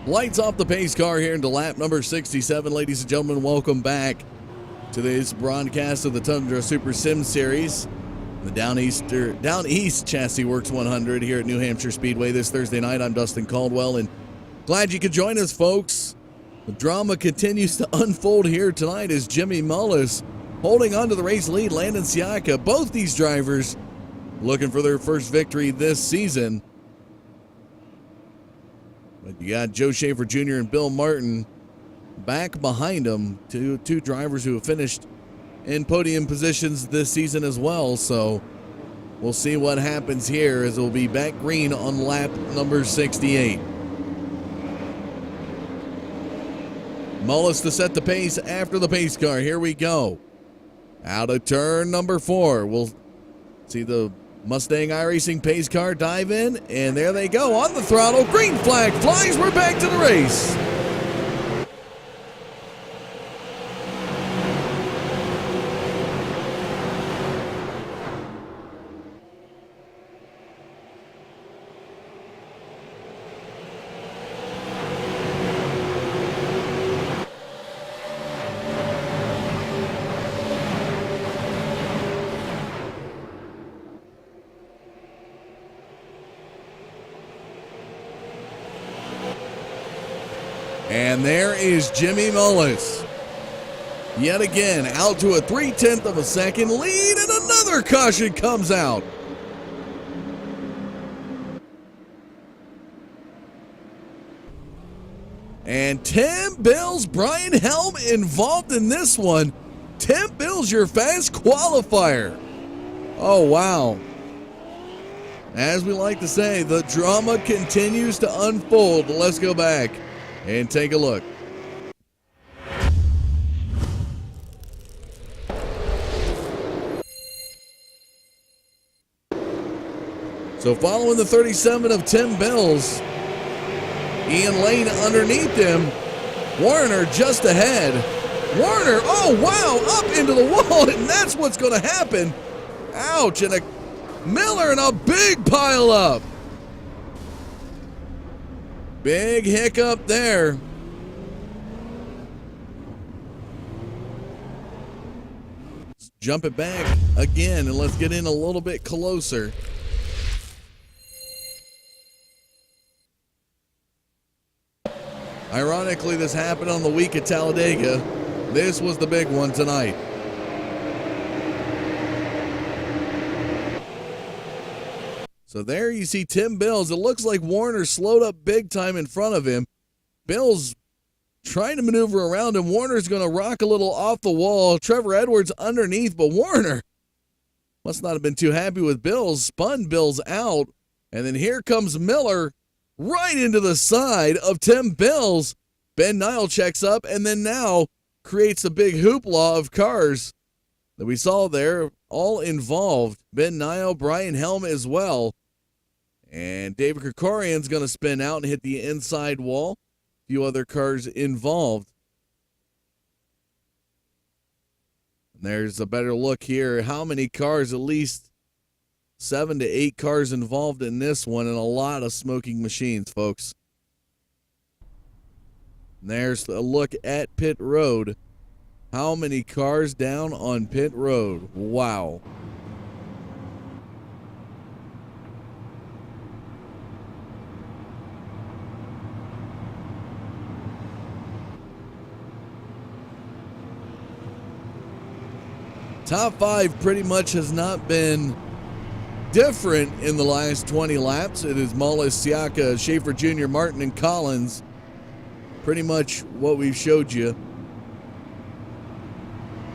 Lights off the pace car here into lap number 67. Ladies and gentlemen, welcome back to this broadcast of the Tundra Super Sim Series. The DownEast Chassisworx 100 here at New Hampshire Speedway this Thursday night. I'm Dustin Caldwell, and glad you could join us, folks. The drama continues to unfold here tonight as Jimmy Mullis holding on to the race lead. Landon Siaka, both these drivers looking for their first victory this season. But you got Joe Schaefer Jr. and Bill Martin back behind them, two drivers who have finished in podium positions this season as well. So we'll see what happens here as it will be back green on lap number 68. Mullis to set the pace after the pace car. Here we go. Out of turn number 4. We'll see the Mustang iRacing pace car dive in, and there they go on the throttle. Green flag flies. We're back to the race. And there is Jimmy Mullis. Yet again, out to a 3/10 of a second lead, and another caution comes out. And Tim Bills, Brian Helm involved in this one. Tim Bills, your fast qualifier. Oh, wow. As we like to say, the drama continues to unfold. Let's go back and take a look. So following the 37 of Tim Bills, Ian Lane underneath him, Warner just ahead. Warner, oh wow, up into the wall, and that's what's going to happen. Ouch, and a Miller and a big pile up. Big hiccup there. jump it back again, and let's get in a little bit closer. Ironically, this happened on the week at Talladega. This was the big one tonight. So there you see Tim Bills. It looks like Warner slowed up big time in front of him. Bills trying to maneuver around him. Warner's going to rock a little off the wall. Trevor Edwards underneath, but Warner must not have been too happy with Bills. Spun Bills out. And then here comes Miller right into the side of Tim Bills. Ben Nile checks up and then now creates a big hoopla of cars that we saw there, all involved. Ben Nile, Brian Helm as well. And David Krikorian's going to spin out and hit the inside wall. A few other cars involved. And there's a better look here. How many cars? At least 7 to 8 cars involved in this one, and a lot of smoking machines, folks. And there's a look at pit road. How many cars down on pit road? Wow. Top 5 pretty much has not been different in the last 20 laps. It is Mullis, Siaka, Schaefer Jr., Martin, and Collins. Pretty much what we've showed you.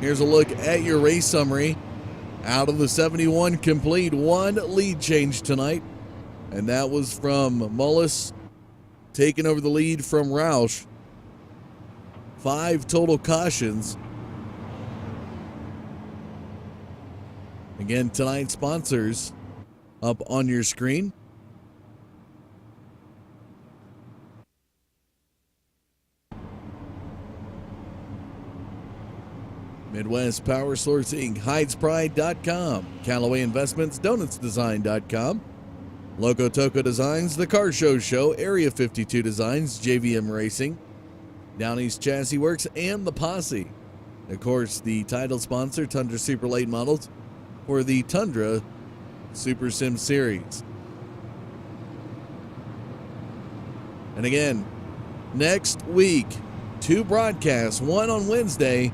Here's a look at your race summary. Out of the 71 complete, 1 lead change tonight. And that was from Mullis taking over the lead from Roush. 5 total cautions. Again, tonight's sponsors up on your screen. Midwest Power Sourcing, HydesPride.com, Callaway Investments, DonutsDesign.com, Loco Toco Designs, The Car Show, Area 52 Designs, JVM Racing, DownEast Chassisworx, and The Posse. Of course, the title sponsor, Tundra Super Late Models, for the Tundra Super Sim Series. And again, next week, 2 broadcasts, one on Wednesday,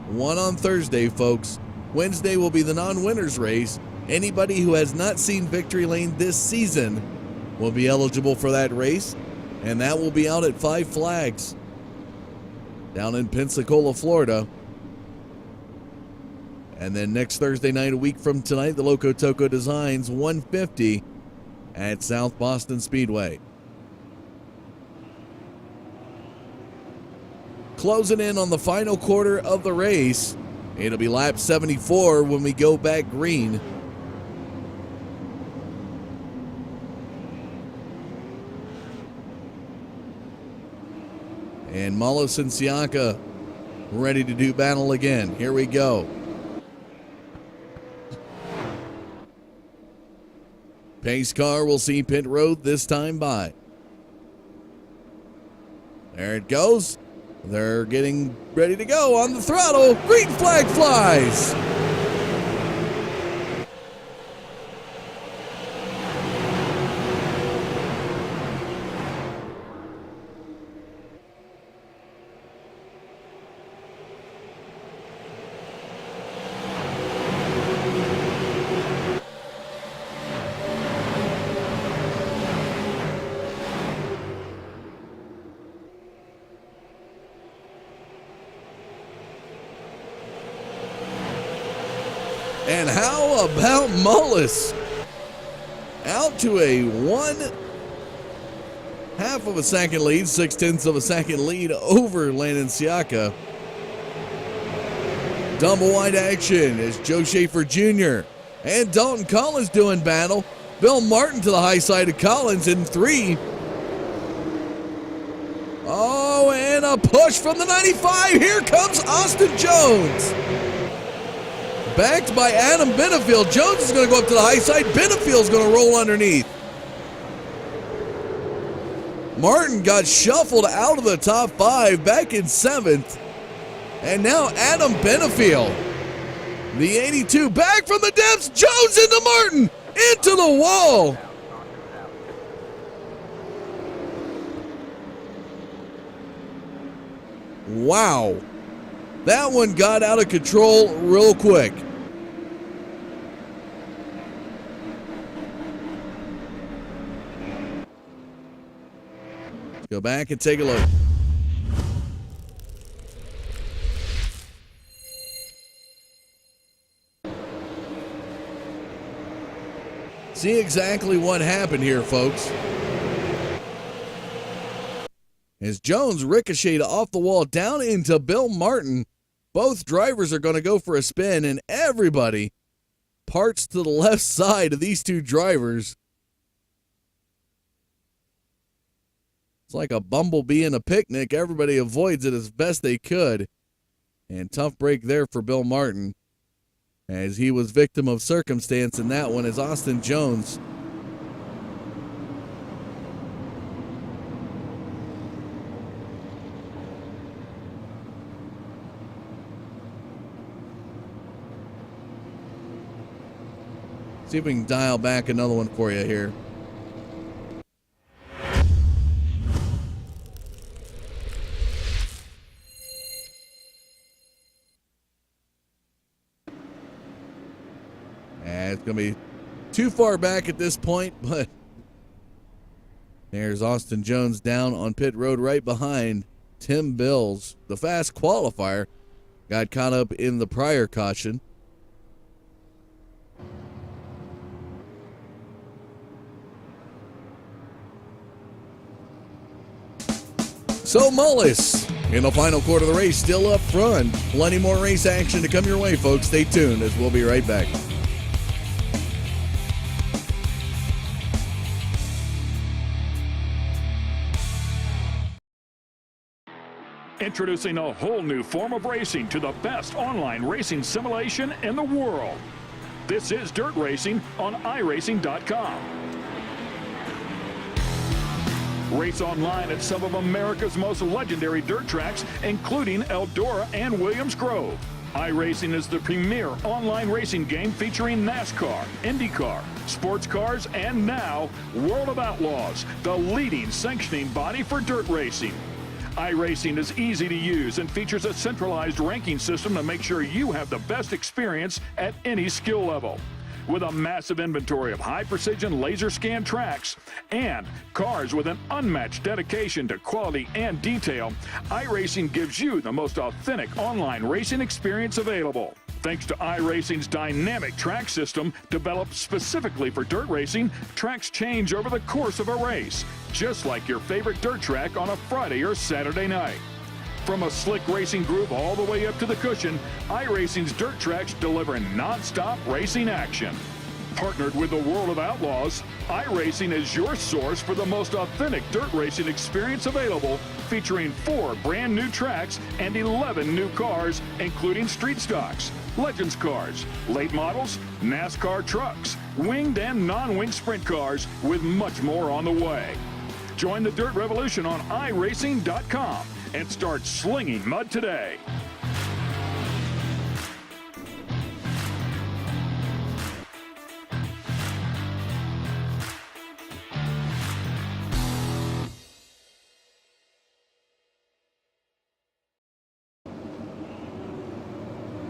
one on Thursday, folks. Wednesday will be the non-winners race. Anybody who has not seen Victory Lane this season will be eligible for that race, and that will be out at 5 Flags down in Pensacola, Florida. And then next Thursday night, a week from tonight, the Loco Toco Designs 150 at South Boston Speedway. Closing in on the final quarter of the race. It'll be lap 74 when we go back green. And Mullis and Siaka ready to do battle again. Here we go. Pace car will see pit road this time by. There it goes. They're getting ready to go on the throttle. Green flag flies. And how about Mullis? Out to a 1/2 of a second lead, 0.6 of a second lead over Landon Siaka. Double wide action as Joe Schaefer Jr. and Dalton Collins doing battle. Bill Martin to the high side of Collins in 3. Oh, and a push from the 95. Here comes Austin Jones. Backed by Adam Benefield. Jones is going to go up to the high side. Benefield's going to roll underneath. Martin got shuffled out of the top 5, back in 7th. And now Adam Benefield The 82 back from the depths. Jones into Martin. Into the wall. Wow. That one got out of control real quick. Let's go back and take a look. See exactly what happened here, folks. As Jones ricocheted off the wall down into Bill Martin, both drivers are going to go for a spin, and everybody parts to the left side of these two drivers. It's like a bumblebee in a picnic. Everybody avoids it as best they could. And tough break there for Bill Martin, as he was victim of circumstance in that one, as Austin Jones see if we can dial back another one for you here. It's going to be too far back at this point, but there's Austin Jones down on pit road right behind Tim Bills. The fast qualifier got caught up in the prior caution. So Mullis in the final quarter of the race, still up front. Plenty more race action to come your way, folks. Stay tuned as we'll be right back. Introducing a whole new form of racing to the best online racing simulation in the world. This is dirt racing on iRacing.com. Race online at some of America's most legendary dirt tracks, including Eldora and Williams Grove. iRacing is the premier online racing game featuring NASCAR, IndyCar, sports cars, and now World of Outlaws, the leading sanctioning body for dirt racing. iRacing is easy to use and features a centralized ranking system to make sure you have the best experience at any skill level. With a massive inventory of high-precision laser scan tracks and cars with an unmatched dedication to quality and detail, iRacing gives you the most authentic online racing experience available. Thanks to iRacing's dynamic track system, developed specifically for dirt racing, tracks change over the course of a race, just like your favorite dirt track on a Friday or Saturday night. From a slick racing groove all the way up to the cushion, iRacing's dirt tracks deliver non-stop racing action. Partnered with the World of Outlaws, iRacing is your source for the most authentic dirt racing experience available, featuring 4 brand new tracks and 11 new cars, including street stocks, Legends cars, late models, NASCAR trucks, winged and non-winged sprint cars, with much more on the way. Join the Dirt Revolution on iRacing.com and start slinging mud today.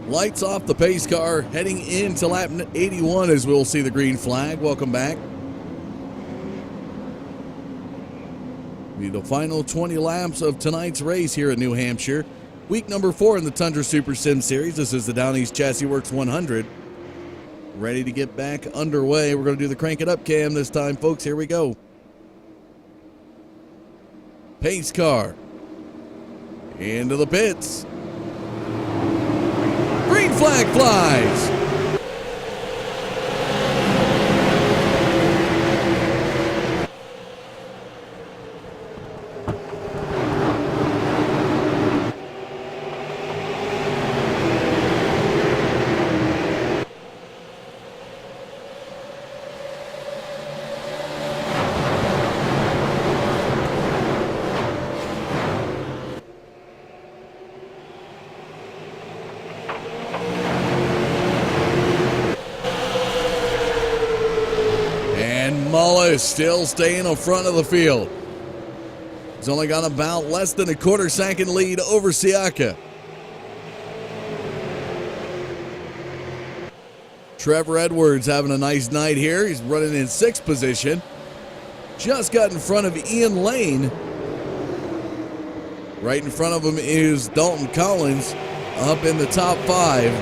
Lights off the pace car, heading into lap 81 as we'll see the green flag. Welcome back. Be the final 20 laps of tonight's race here at New Hampshire. Week number 4 in the Tundra Super Sim Series. This is the DownEast Chassisworx 100. Ready to get back underway. We're going to do the crank it up cam this time, folks. Here we go. Pace car. Into the pits. Green flag flies. And Mullis still staying in front of the field. He's only got about less than a quarter-second lead over Siaka. Trevor Edwards having a nice night here. He's running in 6th position. Just got in front of Ian Lane. Right in front of him is Dalton Collins up in the top 5.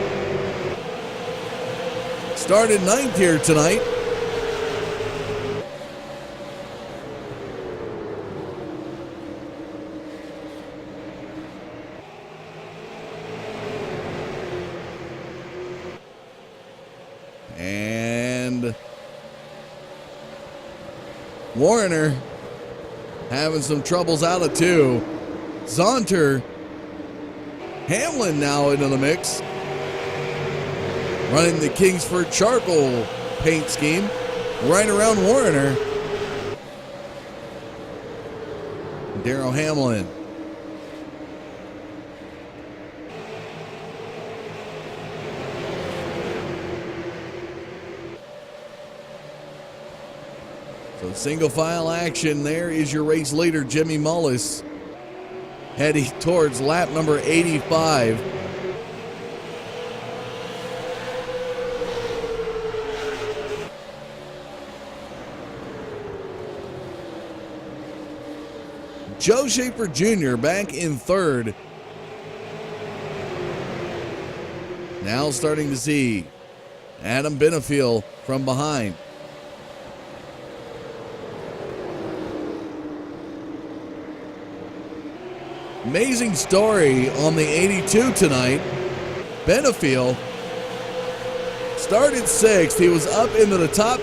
Started 9th here tonight. And Warner having some troubles out of 2. Zonter, Hamlin now into the mix. Running the Kingsford charcoal paint scheme right around Warner. Darrell Hamlin. So single file action. There is your race leader, Jimmy Mullis, heading towards lap number 85. Joe Schaefer Jr. back in 3rd. Now starting to see Adam Benefiel from behind. Amazing story on the 82 tonight. Benefiel started 6th. He was up into the top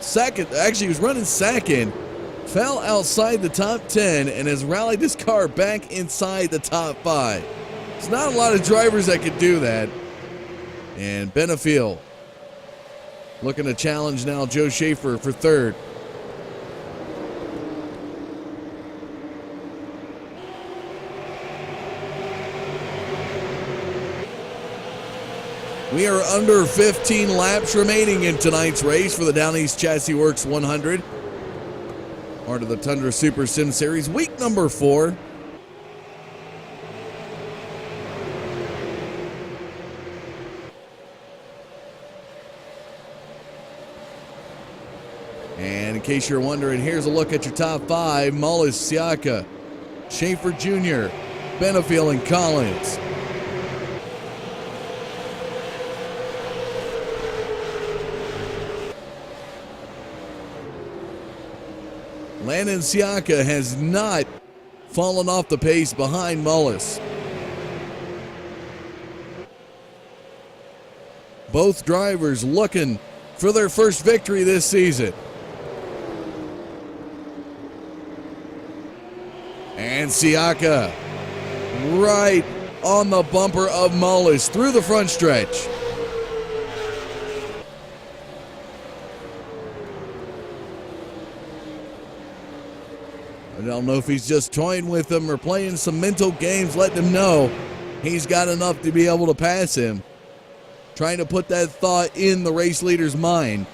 2nd. Actually, he was running 2nd. Fell outside the top 10 and has rallied his car back inside the top 5. It's not a lot of drivers that could do that. And Benefiel looking to challenge now Joe Schaefer for 3rd. We are under 15 laps remaining in tonight's race for the DownEast Chassisworx 100. Part of the Tundra Super Sim Series, week number 4. And in case you're wondering, here's a look at your top 5. Mullis, Siaka, Schaefer Jr., Benefiel, and Collins. Landon Siaka has not fallen off the pace behind Mullis. Both drivers looking for their first victory this season. And Siaka right on the bumper of Mullis through the front stretch. I don't know if he's just toying with him or playing some mental games, letting him know he's got enough to be able to pass him. Trying to put that thought in the race leader's mind.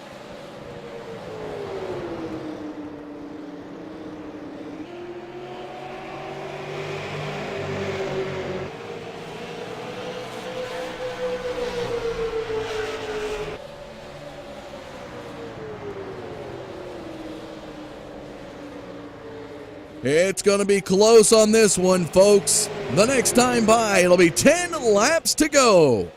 It's going to be close on this one, folks. The next time by, it'll be 10 laps to go.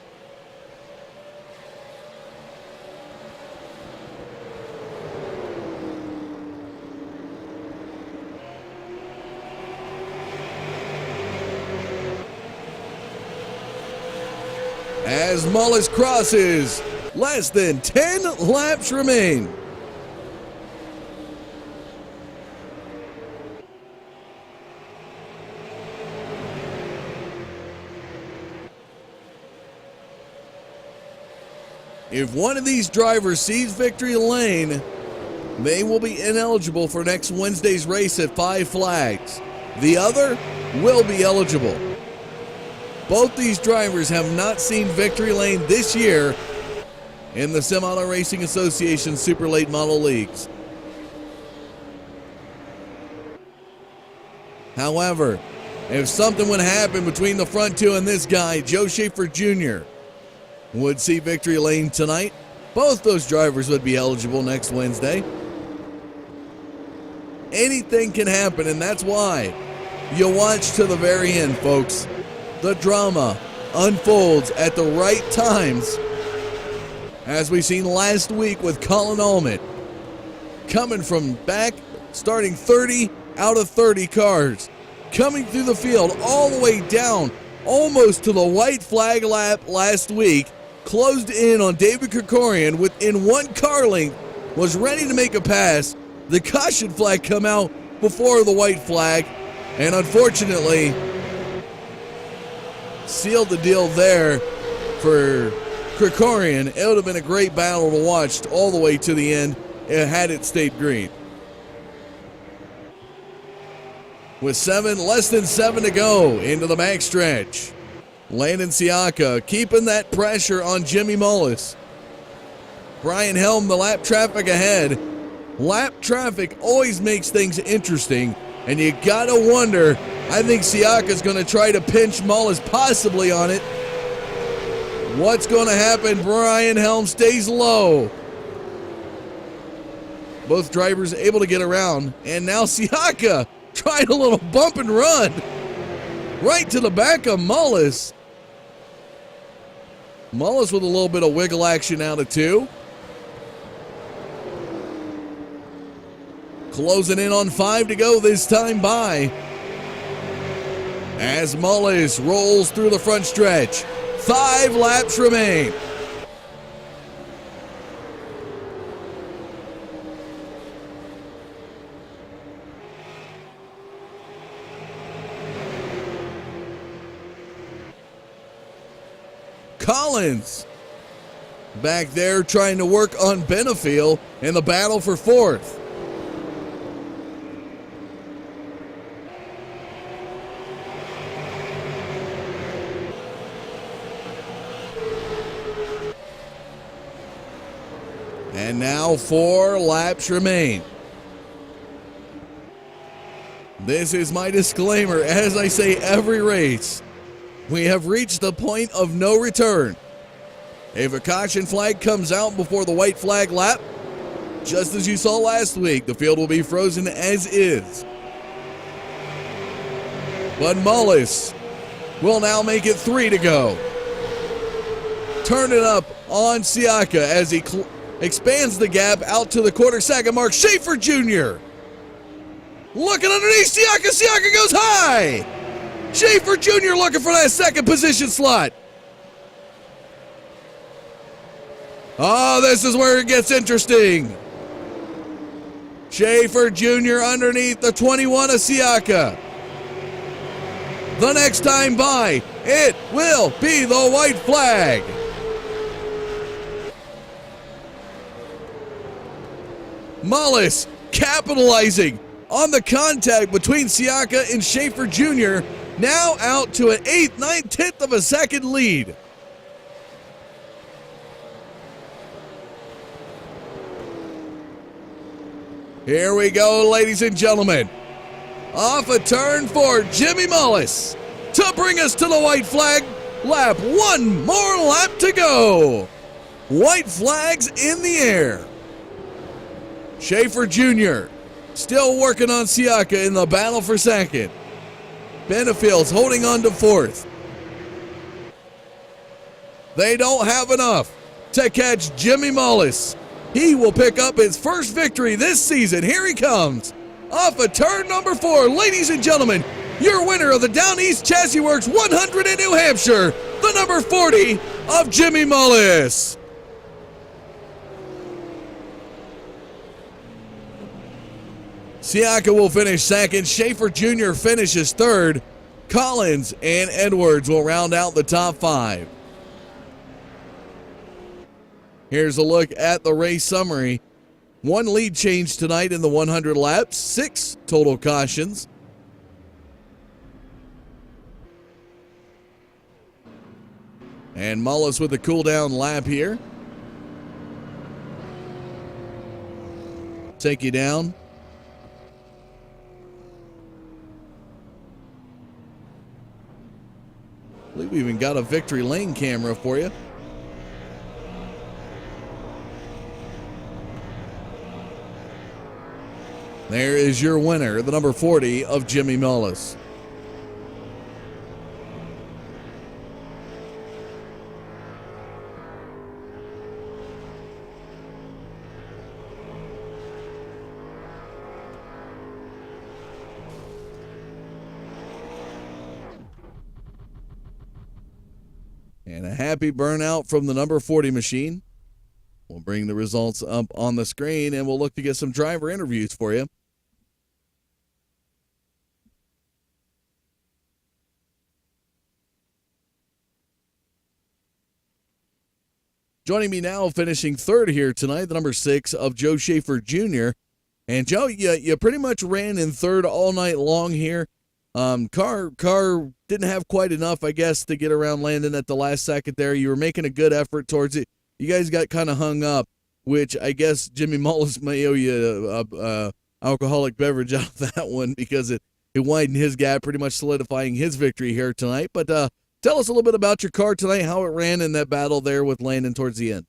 As Mullis crosses, less than 10 laps remain. If one of these drivers sees victory lane, they will be ineligible for next Wednesday's race at 5 Flags. The other will be eligible. Both these drivers have not seen victory lane this year, in the Semi-Auto Racing Association Super Late Model Leagues. However, if something would happen between the front two and this guy, Joe Schaefer Jr. would see victory lane tonight. Both those drivers would be eligible next Wednesday. Anything can happen, and that's why you watch to the very end, folks. The drama unfolds at the right times, as we seen last week with Colin Allman coming from back, starting 30 out of 30 cars, coming through the field all the way down almost to the white flag lap last week, closed in on David Krikorian within one car length, was ready to make a pass. The caution flag come out before the white flag, and unfortunately sealed the deal there for Krikorian. It would have been a great battle to watch all the way to the end had it stayed green. With less than seven to go into the backstretch, Landon Siaka keeping that pressure on Jimmy Mullis. Brian Helm, the lap traffic ahead. Lap traffic always makes things interesting, and you gotta wonder, I think Siaka's gonna try to pinch Mullis possibly on it. What's gonna happen? Brian Helm stays low. Both drivers able to get around, and now Siaka trying a little bump and run right to the back of Mullis. Mullis with a little bit of wiggle action out of two. Closing in on 5 to go this time by, as Mullis rolls through the front stretch. 5 laps remain. Collins back there trying to work on Benefiel in the battle for 4th. And now 4 laps remain. This is my disclaimer, as I say every race. We have reached the point of no return. If a caution flag comes out before the white flag lap, just as you saw last week, the field will be frozen as is. But Mullis will now make it 3 to go. Turn it up on Siaka as he expands the gap out to the quarter-second mark. Schaefer Jr. looking underneath Siaka. Siaka goes high. Schaefer Jr. looking for that second position slot. Oh, this is where it gets interesting. Schaefer Jr. underneath the 21 of Siaka. The next time by, it will be the white flag. Mullis capitalizing on the contact between Siaka and Schaefer Jr., now out to an 8th, 9th, 10th of a second lead. Here we go, ladies and gentlemen. Off a turn for Jimmy Mullis to bring us to the white flag lap. One more lap to go. White flags in the air. Schaefer Jr. still working on Siaka in the battle for second. Benefiel's holding on to 4th. They don't have enough to catch Jimmy Mullis. He will pick up his first victory this season. Here he comes off of turn number 4. Ladies and gentlemen, your winner of the DownEast Chassisworx 100 in New Hampshire, the number 40 of Jimmy Mullis. Siaka will finish second. Schaefer Jr. finishes third. Collins and Edwards will round out the top 5. Here's a look at the race summary. 1 lead change tonight in the 100 laps. 6 total cautions. And Mullis with a cool down lap here. take you down. I believe we even got a victory lane camera for you. There is your winner, the number 40 of Jimmy Mullis. And a happy burnout from the number 40 machine. We'll bring the results up on the screen, and we'll look to get some driver interviews for you. Joining me now, finishing third here tonight, the number 6 of Joe Schaefer Jr. And Joe, you pretty much ran in third all night long here. Car didn't have quite enough, I guess, to get around Landon at the last second there. You were making a good effort towards it. You guys got kind of hung up, which I guess Jimmy Mullis may owe you a alcoholic beverage out of that one because it widened his gap, pretty much solidifying his victory here tonight. But tell us a little bit about your car tonight, how it ran in that battle there with Landon towards the end.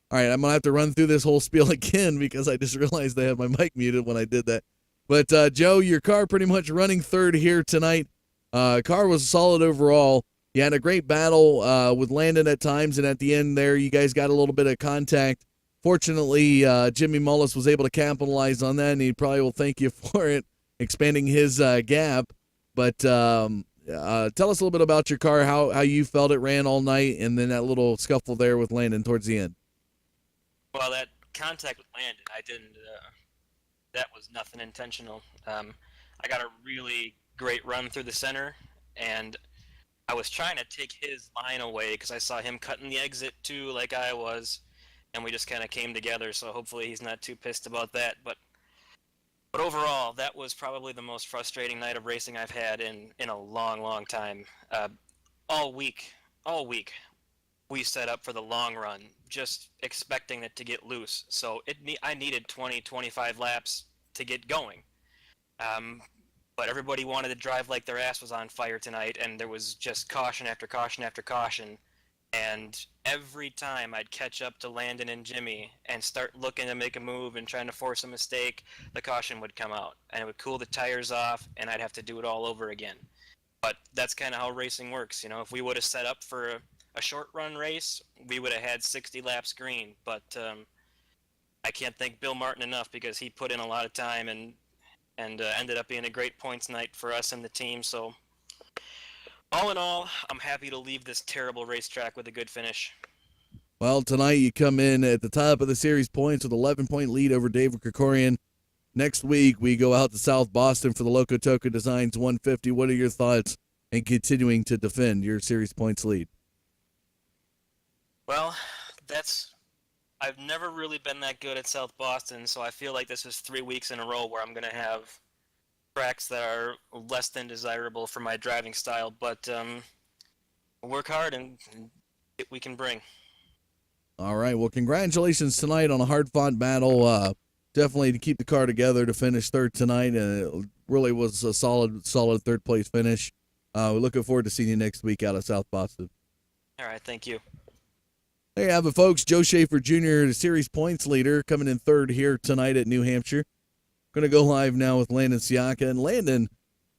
All right, I'm going to have to run through this whole spiel again because I just realized I had my mic muted when I did that. But, Joe, your car pretty much running third here tonight. Car was solid overall. You had a great battle with Landon at times, and at the end there, you guys got a little bit of contact. Fortunately, Jimmy Mullis was able to capitalize on that, and he probably will thank you for it, expanding his gap. But tell us a little bit about your car, how you felt it ran all night, and then that little scuffle there with Landon towards the end. Well, that contact with Landon, I didn't. That was nothing intentional. I got a really great run through the center, and I was trying to take his line away because I saw him cutting the exit too, like I was, and we just kind of came together. So hopefully he's not too pissed about that. But overall, that was probably the most frustrating night of racing I've had in a long, long time. All week, we set up for the long run, just expecting it to get loose. So I needed 20, 25 laps to get going. But everybody wanted to drive like their ass was on fire tonight, and there was just caution after caution after caution. And every time I'd catch up to Landon and Jimmy and start looking to make a move and trying to force a mistake, the caution would come out, and it would cool the tires off, and I'd have to do it all over again. But that's kind of how racing works. You know, if we would have set up for a short run race, we would have had 60 laps green. But I can't thank Bill Martin enough because he put in a lot of time and ended up being a great points night for us and the team. So all in all, I'm happy to leave this terrible racetrack with a good finish. Well, tonight you come in at the top of the series points with 11-point lead over David Krikorian. Next week, we go out to South Boston for the Loco Toco Designs 150. What are your thoughts in continuing to defend your series points lead? Well, I've never really been that good at South Boston, so I feel like this is 3 weeks in a row where I'm going to have tracks that are less than desirable for my driving style, but work hard and we can bring. All right, well, congratulations tonight on a hard-fought battle. Definitely to keep the car together to finish third tonight, and it really was a solid third-place finish. We're looking forward to seeing you next week out of South Boston. All right, thank you. There you have it, folks. Joe Schaefer Jr., the series points leader, coming in third here tonight at New Hampshire. Going to go live now with Landon Siaka. And Landon,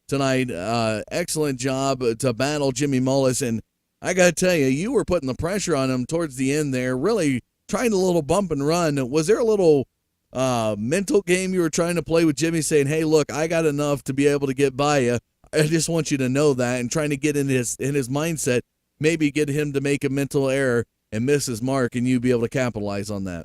tonight, excellent job to battle Jimmy Mullis. And I got to tell you, you were putting the pressure on him towards the end there, really trying a little bump and run. Was there a little mental game you were trying to play with Jimmy, saying, hey, look, I got enough to be able to get by you. I just want you to know that, and trying to get in his mindset, maybe get him to make a mental error and miss his mark, and you be able to capitalize on that?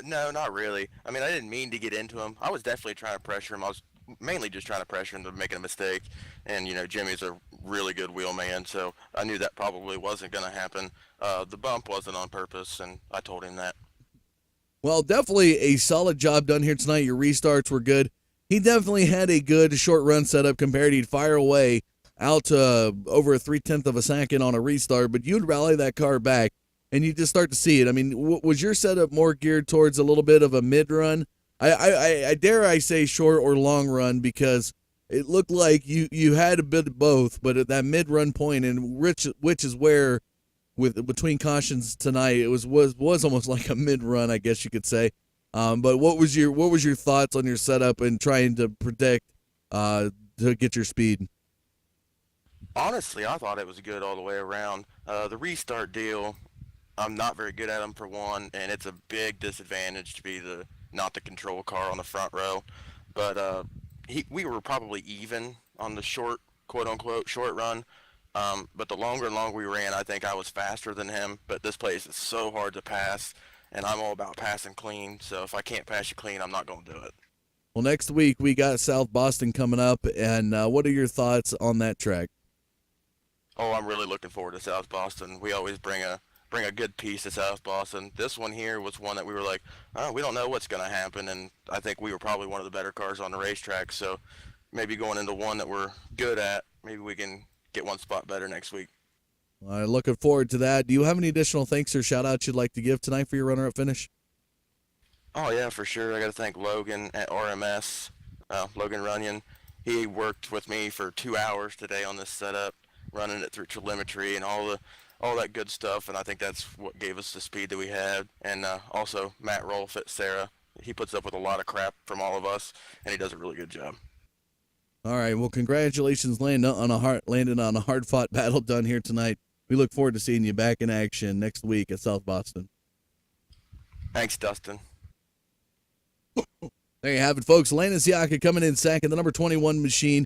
No, not really. I mean, I didn't mean to get into him. I was definitely trying to pressure him. I was mainly just trying to pressure him to making a mistake. And, you know, Jimmy's a really good wheel man, so I knew that probably wasn't going to happen. The bump wasn't on purpose, and I told him that. Well, definitely a solid job done here tonight. Your restarts were good. He definitely had a good short run setup compared. He'd fire away out to over a 0.3 of a second on a restart, but you'd rally that car back. and you just start to see it. I mean, was your setup more geared towards a little bit of a mid-run? I dare I say short or long run, because it looked like you had a bit of both, but at that mid-run point, and which is where, between cautions tonight, it was almost like a mid-run, I guess you could say. But what was your thoughts on your setup and trying to predict to get your speed? Honestly, I thought it was good all the way around. The restart deal, I'm not very good at them for one, and it's a big disadvantage to be not the control car on the front row. But we were probably even on the short, quote unquote, short run. But the longer and longer we ran, I think I was faster than him. But this place is so hard to pass, and I'm all about passing clean. So if I can't pass you clean, I'm not going to do it. Well, next week we got South Boston coming up, and what are your thoughts on that track? Oh, I'm really looking forward to South Boston. We always bring a good piece to South Boston. This one here was one that we were like, oh, we don't know what's going to happen, and I think we were probably one of the better cars on the racetrack. So maybe going into one that we're good at, maybe we can get one spot better next week. Looking forward to that. Do you have any additional thanks or shout-outs you'd like to give tonight for your runner-up finish? Oh, yeah, for sure. I got to thank Logan at RMS, Logan Runyon. He worked with me for 2 hours today on this setup, running it through telemetry and all that good stuff, and I think that's what gave us the speed that we had. And also Matt Rolfe at SARA. He puts up with a lot of crap from all of us, and he does a really good job. All right, well, congratulations landing on a hard-fought battle done here tonight. We look forward to seeing you back in action next week at South Boston. Thanks, Dustin. There you have it, folks. Landon Siaka coming in second, the number 21 machine.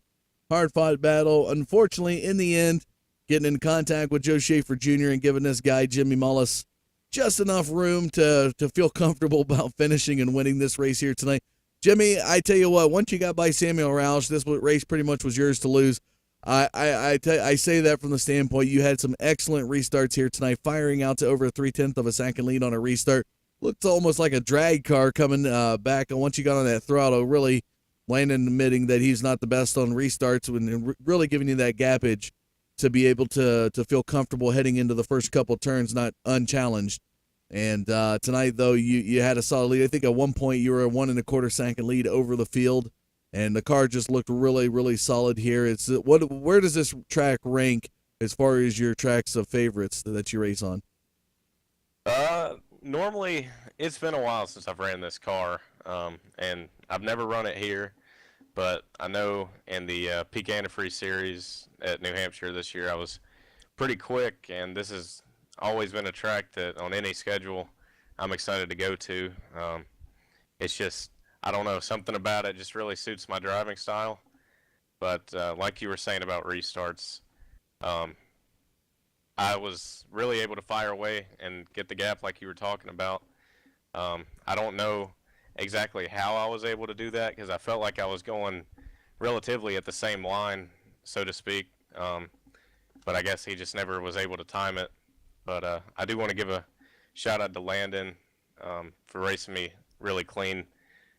Hard-fought battle. Unfortunately, in the end, getting in contact with Joe Schaefer Jr. and giving this guy, Jimmy Mullis, just enough room to feel comfortable about finishing and winning this race here tonight. Jimmy, I tell you what, once you got by Samuel Roush, this race pretty much was yours to lose. I say that from the standpoint you had some excellent restarts here tonight, firing out to over a 0.3 of a second lead on a restart. Looked almost like a drag car coming back, and once you got on that throttle, really Landon admitting that he's not the best on restarts and really giving you that gappage to be able to feel comfortable heading into the first couple turns, not unchallenged. And tonight, though, you had a solid lead. I think at one point you were a 1 1/4 second lead over the field, and the car just looked really, really solid here. Where does this track rank as far as your tracks of favorites that you race on? Normally, it's been a while since I've ran this car, and I've never run it here, but I know in the Peak Antifreeze series at New Hampshire this year I was pretty quick, and this has always been a track that on any schedule I'm excited to go to. It's just, I don't know, something about it just really suits my driving style, but like you were saying about restarts, I was really able to fire away and get the gap like you were talking about. I don't know exactly how I was able to do that because I felt like I was going relatively at the same line, so to speak. But I guess he just never was able to time it. But I do want to give a shout out to Landon for racing me really clean.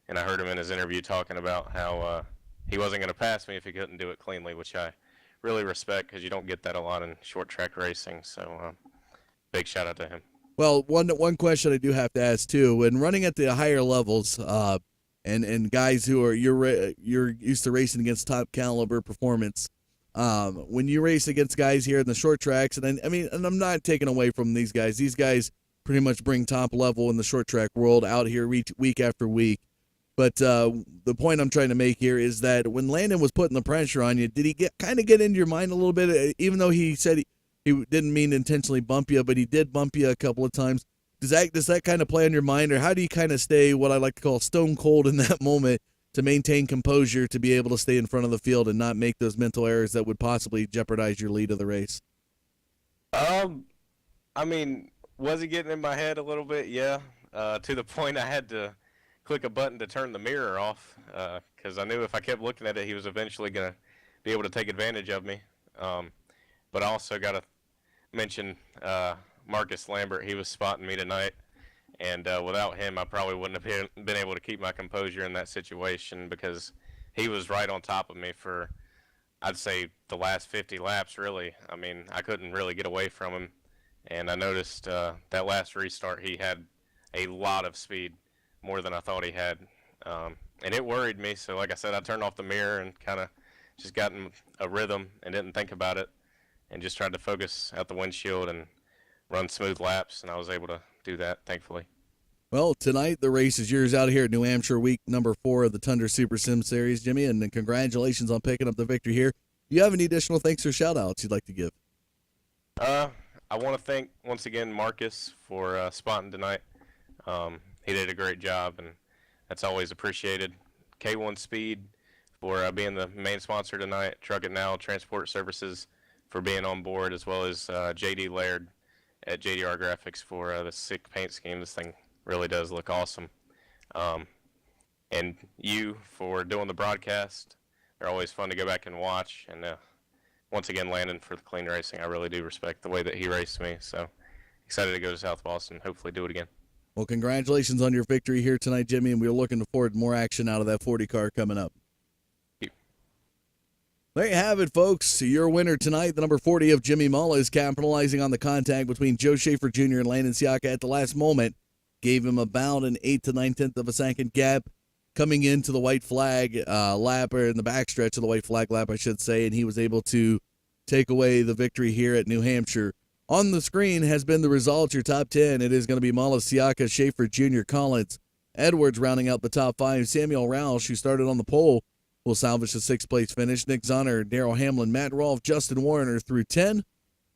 And I heard him in his interview talking about how he wasn't going to pass me if he couldn't do it cleanly, which I really respect because you don't get that a lot in short track racing. So big shout out to him. Well, one question I do have to ask too, when running at the higher levels, and guys who are you're used to racing against top caliber performance, when you race against guys here in the short tracks, and I'm not taking away from these guys. These guys pretty much bring top level in the short track world out here week after week. But the point I'm trying to make here is that when Landon was putting the pressure on you, did he get into your mind a little bit? Even though he said he didn't mean to intentionally bump you, but he did bump you a couple of times. Does that kind of play on your mind, or how do you kind of stay what I like to call stone cold in that moment to maintain composure to be able to stay in front of the field and not make those mental errors that would possibly jeopardize your lead of the race? I mean, was he getting in my head a little bit? Yeah, to the point I had to click a button to turn the mirror off because I knew if I kept looking at it, he was eventually going to be able to take advantage of me. But I also got to mention Marcus Lambert. He was spotting me tonight, and without him, I probably wouldn't have been able to keep my composure in that situation because he was right on top of me for, I'd say, the last 50 laps, really. I mean, I couldn't really get away from him, and I noticed that last restart he had a lot of speed, more than I thought he had, and it worried me. So like I said, I turned off the mirror and kind of just got in a rhythm and didn't think about it, and just tried to focus out the windshield and run smooth laps, and I was able to do that, thankfully. Well, tonight the race is yours out here at New Hampshire, week number 4 of the Tundra Super Sim Series, Jimmy, and congratulations on picking up the victory here. Do you have any additional thanks or shout-outs you'd like to give? I want to thank, once again, Marcus for spotting tonight. He did a great job, and that's always appreciated. K1 Speed for being the main sponsor tonight, Truck It Now Transport Services for being on board, as well as JD Laird at JDR Graphics for the sick paint scheme. This thing really does look awesome. And you for doing the broadcast. They're always fun to go back and watch. And once again, Landon for the clean racing. I really do respect the way that he raced me. So excited to go to South Boston, hopefully do it again. Well, congratulations on your victory here tonight, Jimmy, and we're looking forward to more action out of that 40 car coming up. Thank you. There you have it, folks. Your winner tonight, the number 40 of Jimmy Mulla, is capitalizing on the contact between Joe Schaefer Jr. and Landon Siaka at the last moment. Gave him about an 8 to 9/10 of a second gap coming into the white flag lap, or in the backstretch of the white flag lap, I should say, and he was able to take away the victory here at New Hampshire. On the screen has been the results, your top 10. It is going to be Mulla, Siaka, Schaefer, Jr., Collins, Edwards rounding out the top 5. Samuel Roush, who started on the pole, will salvage the 6th place finish. Nick Zonner, Darrell Hamlin, Matt Rolfe, Justin Warner through 10.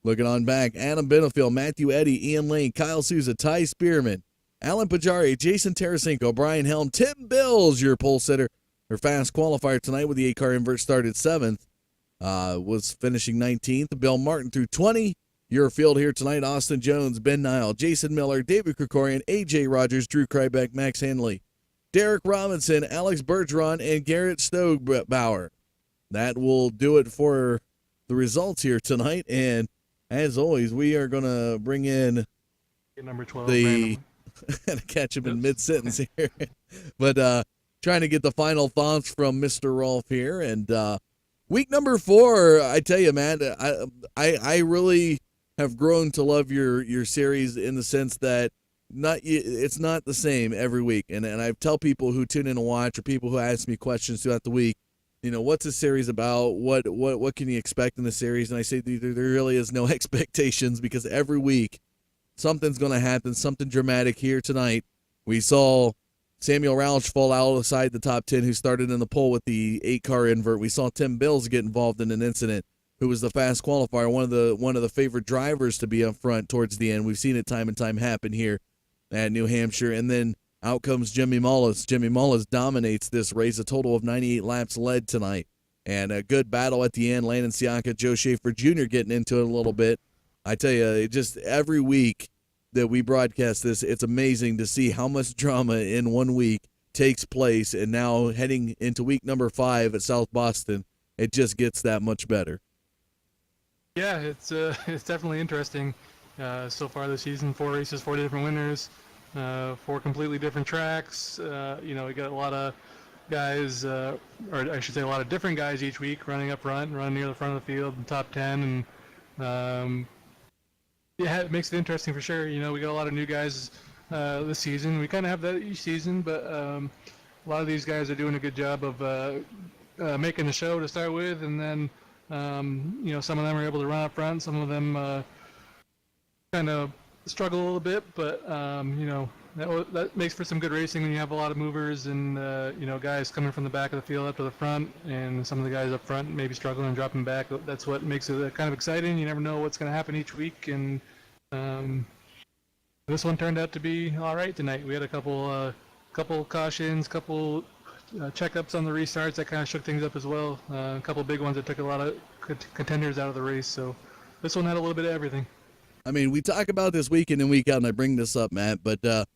Looking on back, Adam Benefield, Matthew Eddy, Ian Lane, Kyle Souza, Ty Spearman, Alan Pajari, Jason Tarasenko, Brian Helm, Tim Bills, your pole sitter, or fast qualifier tonight with the 8-car invert, started 7th, was finishing 19th. Bill Martin through 20. Your field here tonight, Austin Jones, Ben Nile, Jason Miller, David Krikorian, A.J. Rogers, Drew Krybeck, Max Henley, Derek Robinson, Alex Bergeron, and Garrett Stogbauer. That will do it for the results here tonight. And as always, we are going to bring in number 12 the catch him in mid-sentence here. But trying to get the final thoughts from Mr. Rolfe here. And week number 4, I tell you, man, I really have grown to love your series in the sense that it's not the same every week. And I tell people who tune in to watch, or people who ask me questions throughout the week, you know, what's the series about? What can you expect in the series? And I say there really is no expectations, because every week something's going to happen, something dramatic. Here tonight, we saw Samuel Roush fall outside the top 10, who started in the pole with the 8-car invert. We saw Tim Bills get involved in an incident, who was the fast qualifier, one of the favorite drivers to be up front towards the end. We've seen it time and time happen here at New Hampshire. And then out comes Jimmy Mullis. Jimmy Mullis dominates this race, a total of 98 laps led tonight. And a good battle at the end. Landon Siaka, Joe Schaefer Jr. getting into it a little bit. I tell you, it just every week that we broadcast this, it's amazing to see how much drama in one week takes place. And now heading into week number 5 at South Boston, it just gets that much better. Yeah, it's definitely interesting. So far this season, 4 races, 4 different winners, 4 completely different tracks. We got a lot of guys, or I should say a lot of different guys each week running up front and running near the front of the field in top 10. And yeah, it makes it interesting for sure. You know, we got a lot of new guys this season. We kind of have that each season, but a lot of these guys are doing a good job of making the show to start with, and then some of them are able to run up front. Some of them kind of struggle a little bit, but that makes for some good racing when you have a lot of movers and guys coming from the back of the field up to the front, and some of the guys up front maybe struggling and dropping back. That's what makes it kind of exciting. You never know what's going to happen each week, and this one turned out to be all right tonight. We had a couple cautions, couple checkups on the restarts that kind of shook things up as well. A couple big ones that took a lot of contenders out of the race. So this one had a little bit of everything. I mean, we talk about this week in and week out, and I bring this up, Matt, but the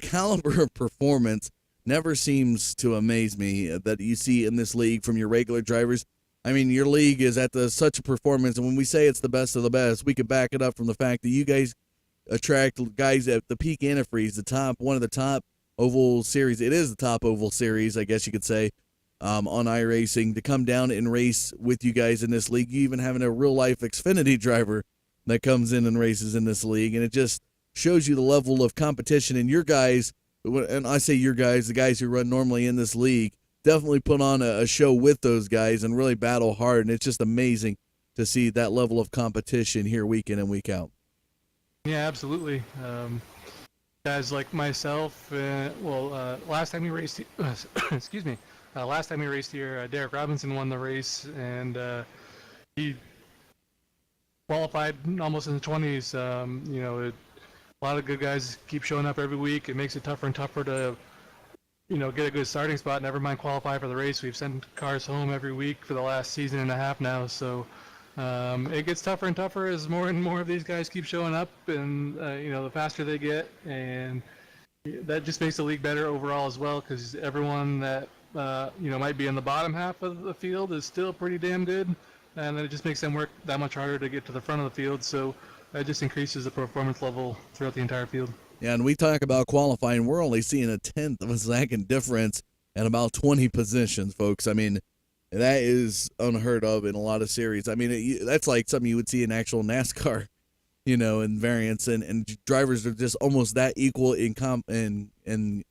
caliber of performance never seems to amaze me that you see in this league from your regular drivers. I mean, your league is at such a performance, and when we say it's the best of the best, we could back it up from the fact that you guys attract guys at the peak antifreeze, one of the top oval series. It is the top oval series, I guess you could say, on iRacing, to come down and race with you guys in this league. You even having a real-life Xfinity driver that comes in and races in this league, and it just shows you the level of competition. And your guys, and I say your guys, the guys who run normally in this league, definitely put on a show with those guys and really battle hard, and it's just amazing to see that level of competition here week in and week out. Yeah, absolutely. Guys like myself, last time we raced, excuse me, last time we raced here, Derek Robinson won the race, and he qualified almost in the 20s. A lot of good guys keep showing up every week. It makes it tougher and tougher to, get a good starting spot, never mind qualify for the race. We've sent cars home every week for the last season and a half now, so it gets tougher and tougher as more and more of these guys keep showing up, and the faster they get, and that just makes the league better overall as well, because everyone that might be in the bottom half of the field is still pretty damn good, and then it just makes them work that much harder to get to the front of the field, so that just increases the performance level throughout the entire field. Yeah, and we talk about qualifying, we're only seeing a tenth of a second difference in about 20 positions, folks. I mean, that is unheard of in a lot of series. I mean, that's like something you would see in actual NASCAR, in variants, and drivers are just almost that equal in competition,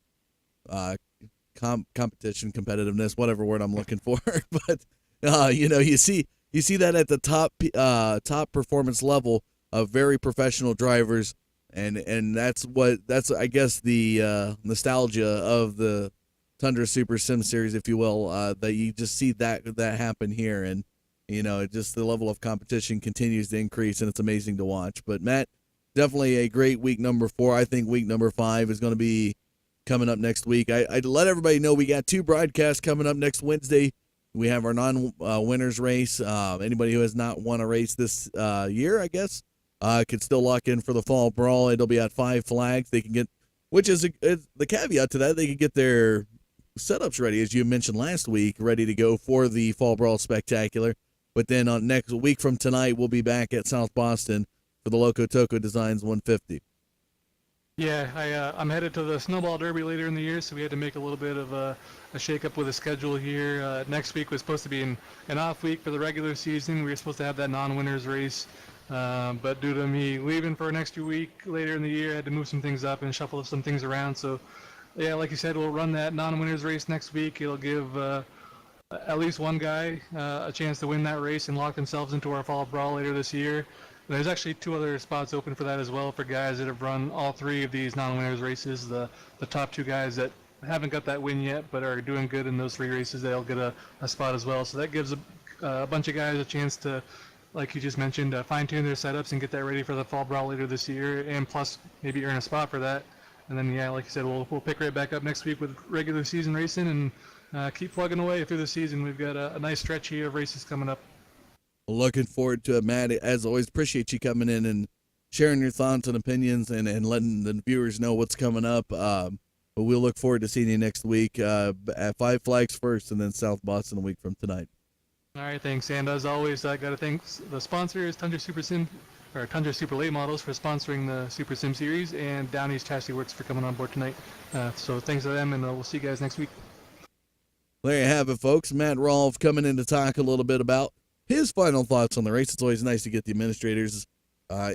competitiveness, whatever word I'm looking for. But you see that at the top performance level of very professional drivers, and that's I guess the nostalgia of the Tundra Super Sim Series, if you will, that you just see that happen here, and just the level of competition continues to increase, and it's amazing to watch. But Matt, definitely a great week number 4. I think week number 5 is going to be coming up next week. I'd let everybody know we got 2 broadcasts coming up next Wednesday. We have our non-winners race. Anybody who has not won a race this year, I guess, could still lock in for the fall brawl. It'll be at 5 flags. They can get, which is the caveat to that, they can get their setups ready, as you mentioned last week, ready to go for the Fall Brawl Spectacular. But then on next week from tonight, we'll be back at South Boston for the Loco Toco Designs 150. Yeah, I'm headed to the Snowball Derby later in the year, so we had to make a little bit of a shake-up with the schedule here. Next week was supposed to be an off week for the regular season. We were supposed to have that non-winners race, but due to me leaving for an extra week later in the year, I had to move some things up and shuffle some things around. So, yeah, like you said, we'll run that non-winners race next week. It'll give at least one guy a chance to win that race and lock themselves into our Fall Brawl later this year. There's actually 2 other spots open for that as well for guys that have run all 3 of these non-winners races. The top 2 guys that haven't got that win yet but are doing good in those 3 races, they'll get a spot as well. So that gives a bunch of guys a chance to, like you just mentioned, fine-tune their setups and get that ready for the Fall Brawl later this year, and plus maybe earn a spot for that. And then, yeah, like you said, we'll pick right back up next week with regular season racing and keep plugging away through the season. We've got a nice stretch here of races coming up. Looking forward to it, Matt. As always, appreciate you coming in and sharing your thoughts and opinions and letting the viewers know what's coming up. But we'll look forward to seeing you next week at 5 Flags first and then South Boston a week from tonight. All right, thanks. And as always, I got to thank the sponsors, Tundra Super Late Models, for sponsoring the Super Sim Series, and DownEast Chassisworx for coming on board tonight. So thanks to them, and we'll see you guys next week. There you have it, folks. Matt Rolfe coming in to talk a little bit about his final thoughts on the race. It's always nice to get the administrators'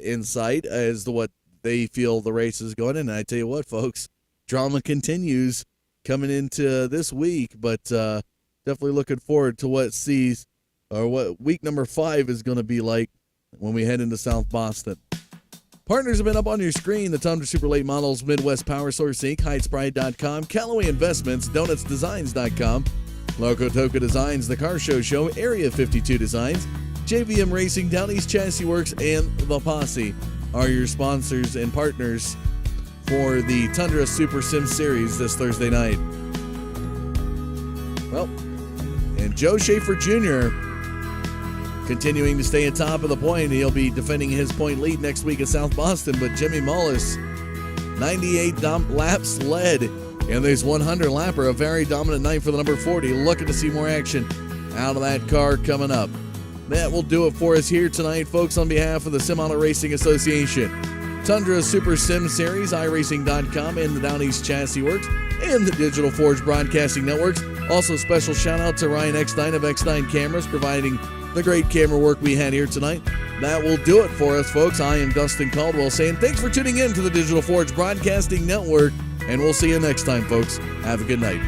insight as to what they feel the race is going. And I tell you what, folks, drama continues coming into this week, but definitely looking forward to what week number 5 is going to be like when we head into South Boston. Partners have been up on your screen: the Tundra Super Late Models, Midwest Power Source Inc., HeightsPride.com, Callaway Investments, DonutsDesigns.com, Loco Toco Designs, The Car Show, Area 52 Designs, JVM Racing, DownEast Chassisworx, and The Posse are your sponsors and partners for the Tundra Super Sim Series this Thursday night. Well, and Joe Schaefer Jr. continuing to stay atop of the point. He'll be defending his point lead next week at South Boston, but Jimmy Mullis, 98 laps led in this 100 lapper, a very dominant night for the number 40. Looking to see more action out of that car coming up. That will do it for us here tonight, folks, on behalf of the Sim Auto Racing Association, Tundra Super Sim Series, iRacing.com, and the DownEast Chassisworx, and the Digital Forge Broadcasting Networks. Also, special shout out to Ryan Eckstein of Eckstein Cameras, providing the great camera work we had here tonight. That will do it for us, folks. I am Dustin Caldwell saying thanks for tuning in to the Digital Forge Broadcasting Network, and we'll see you next time, folks. Have a good night.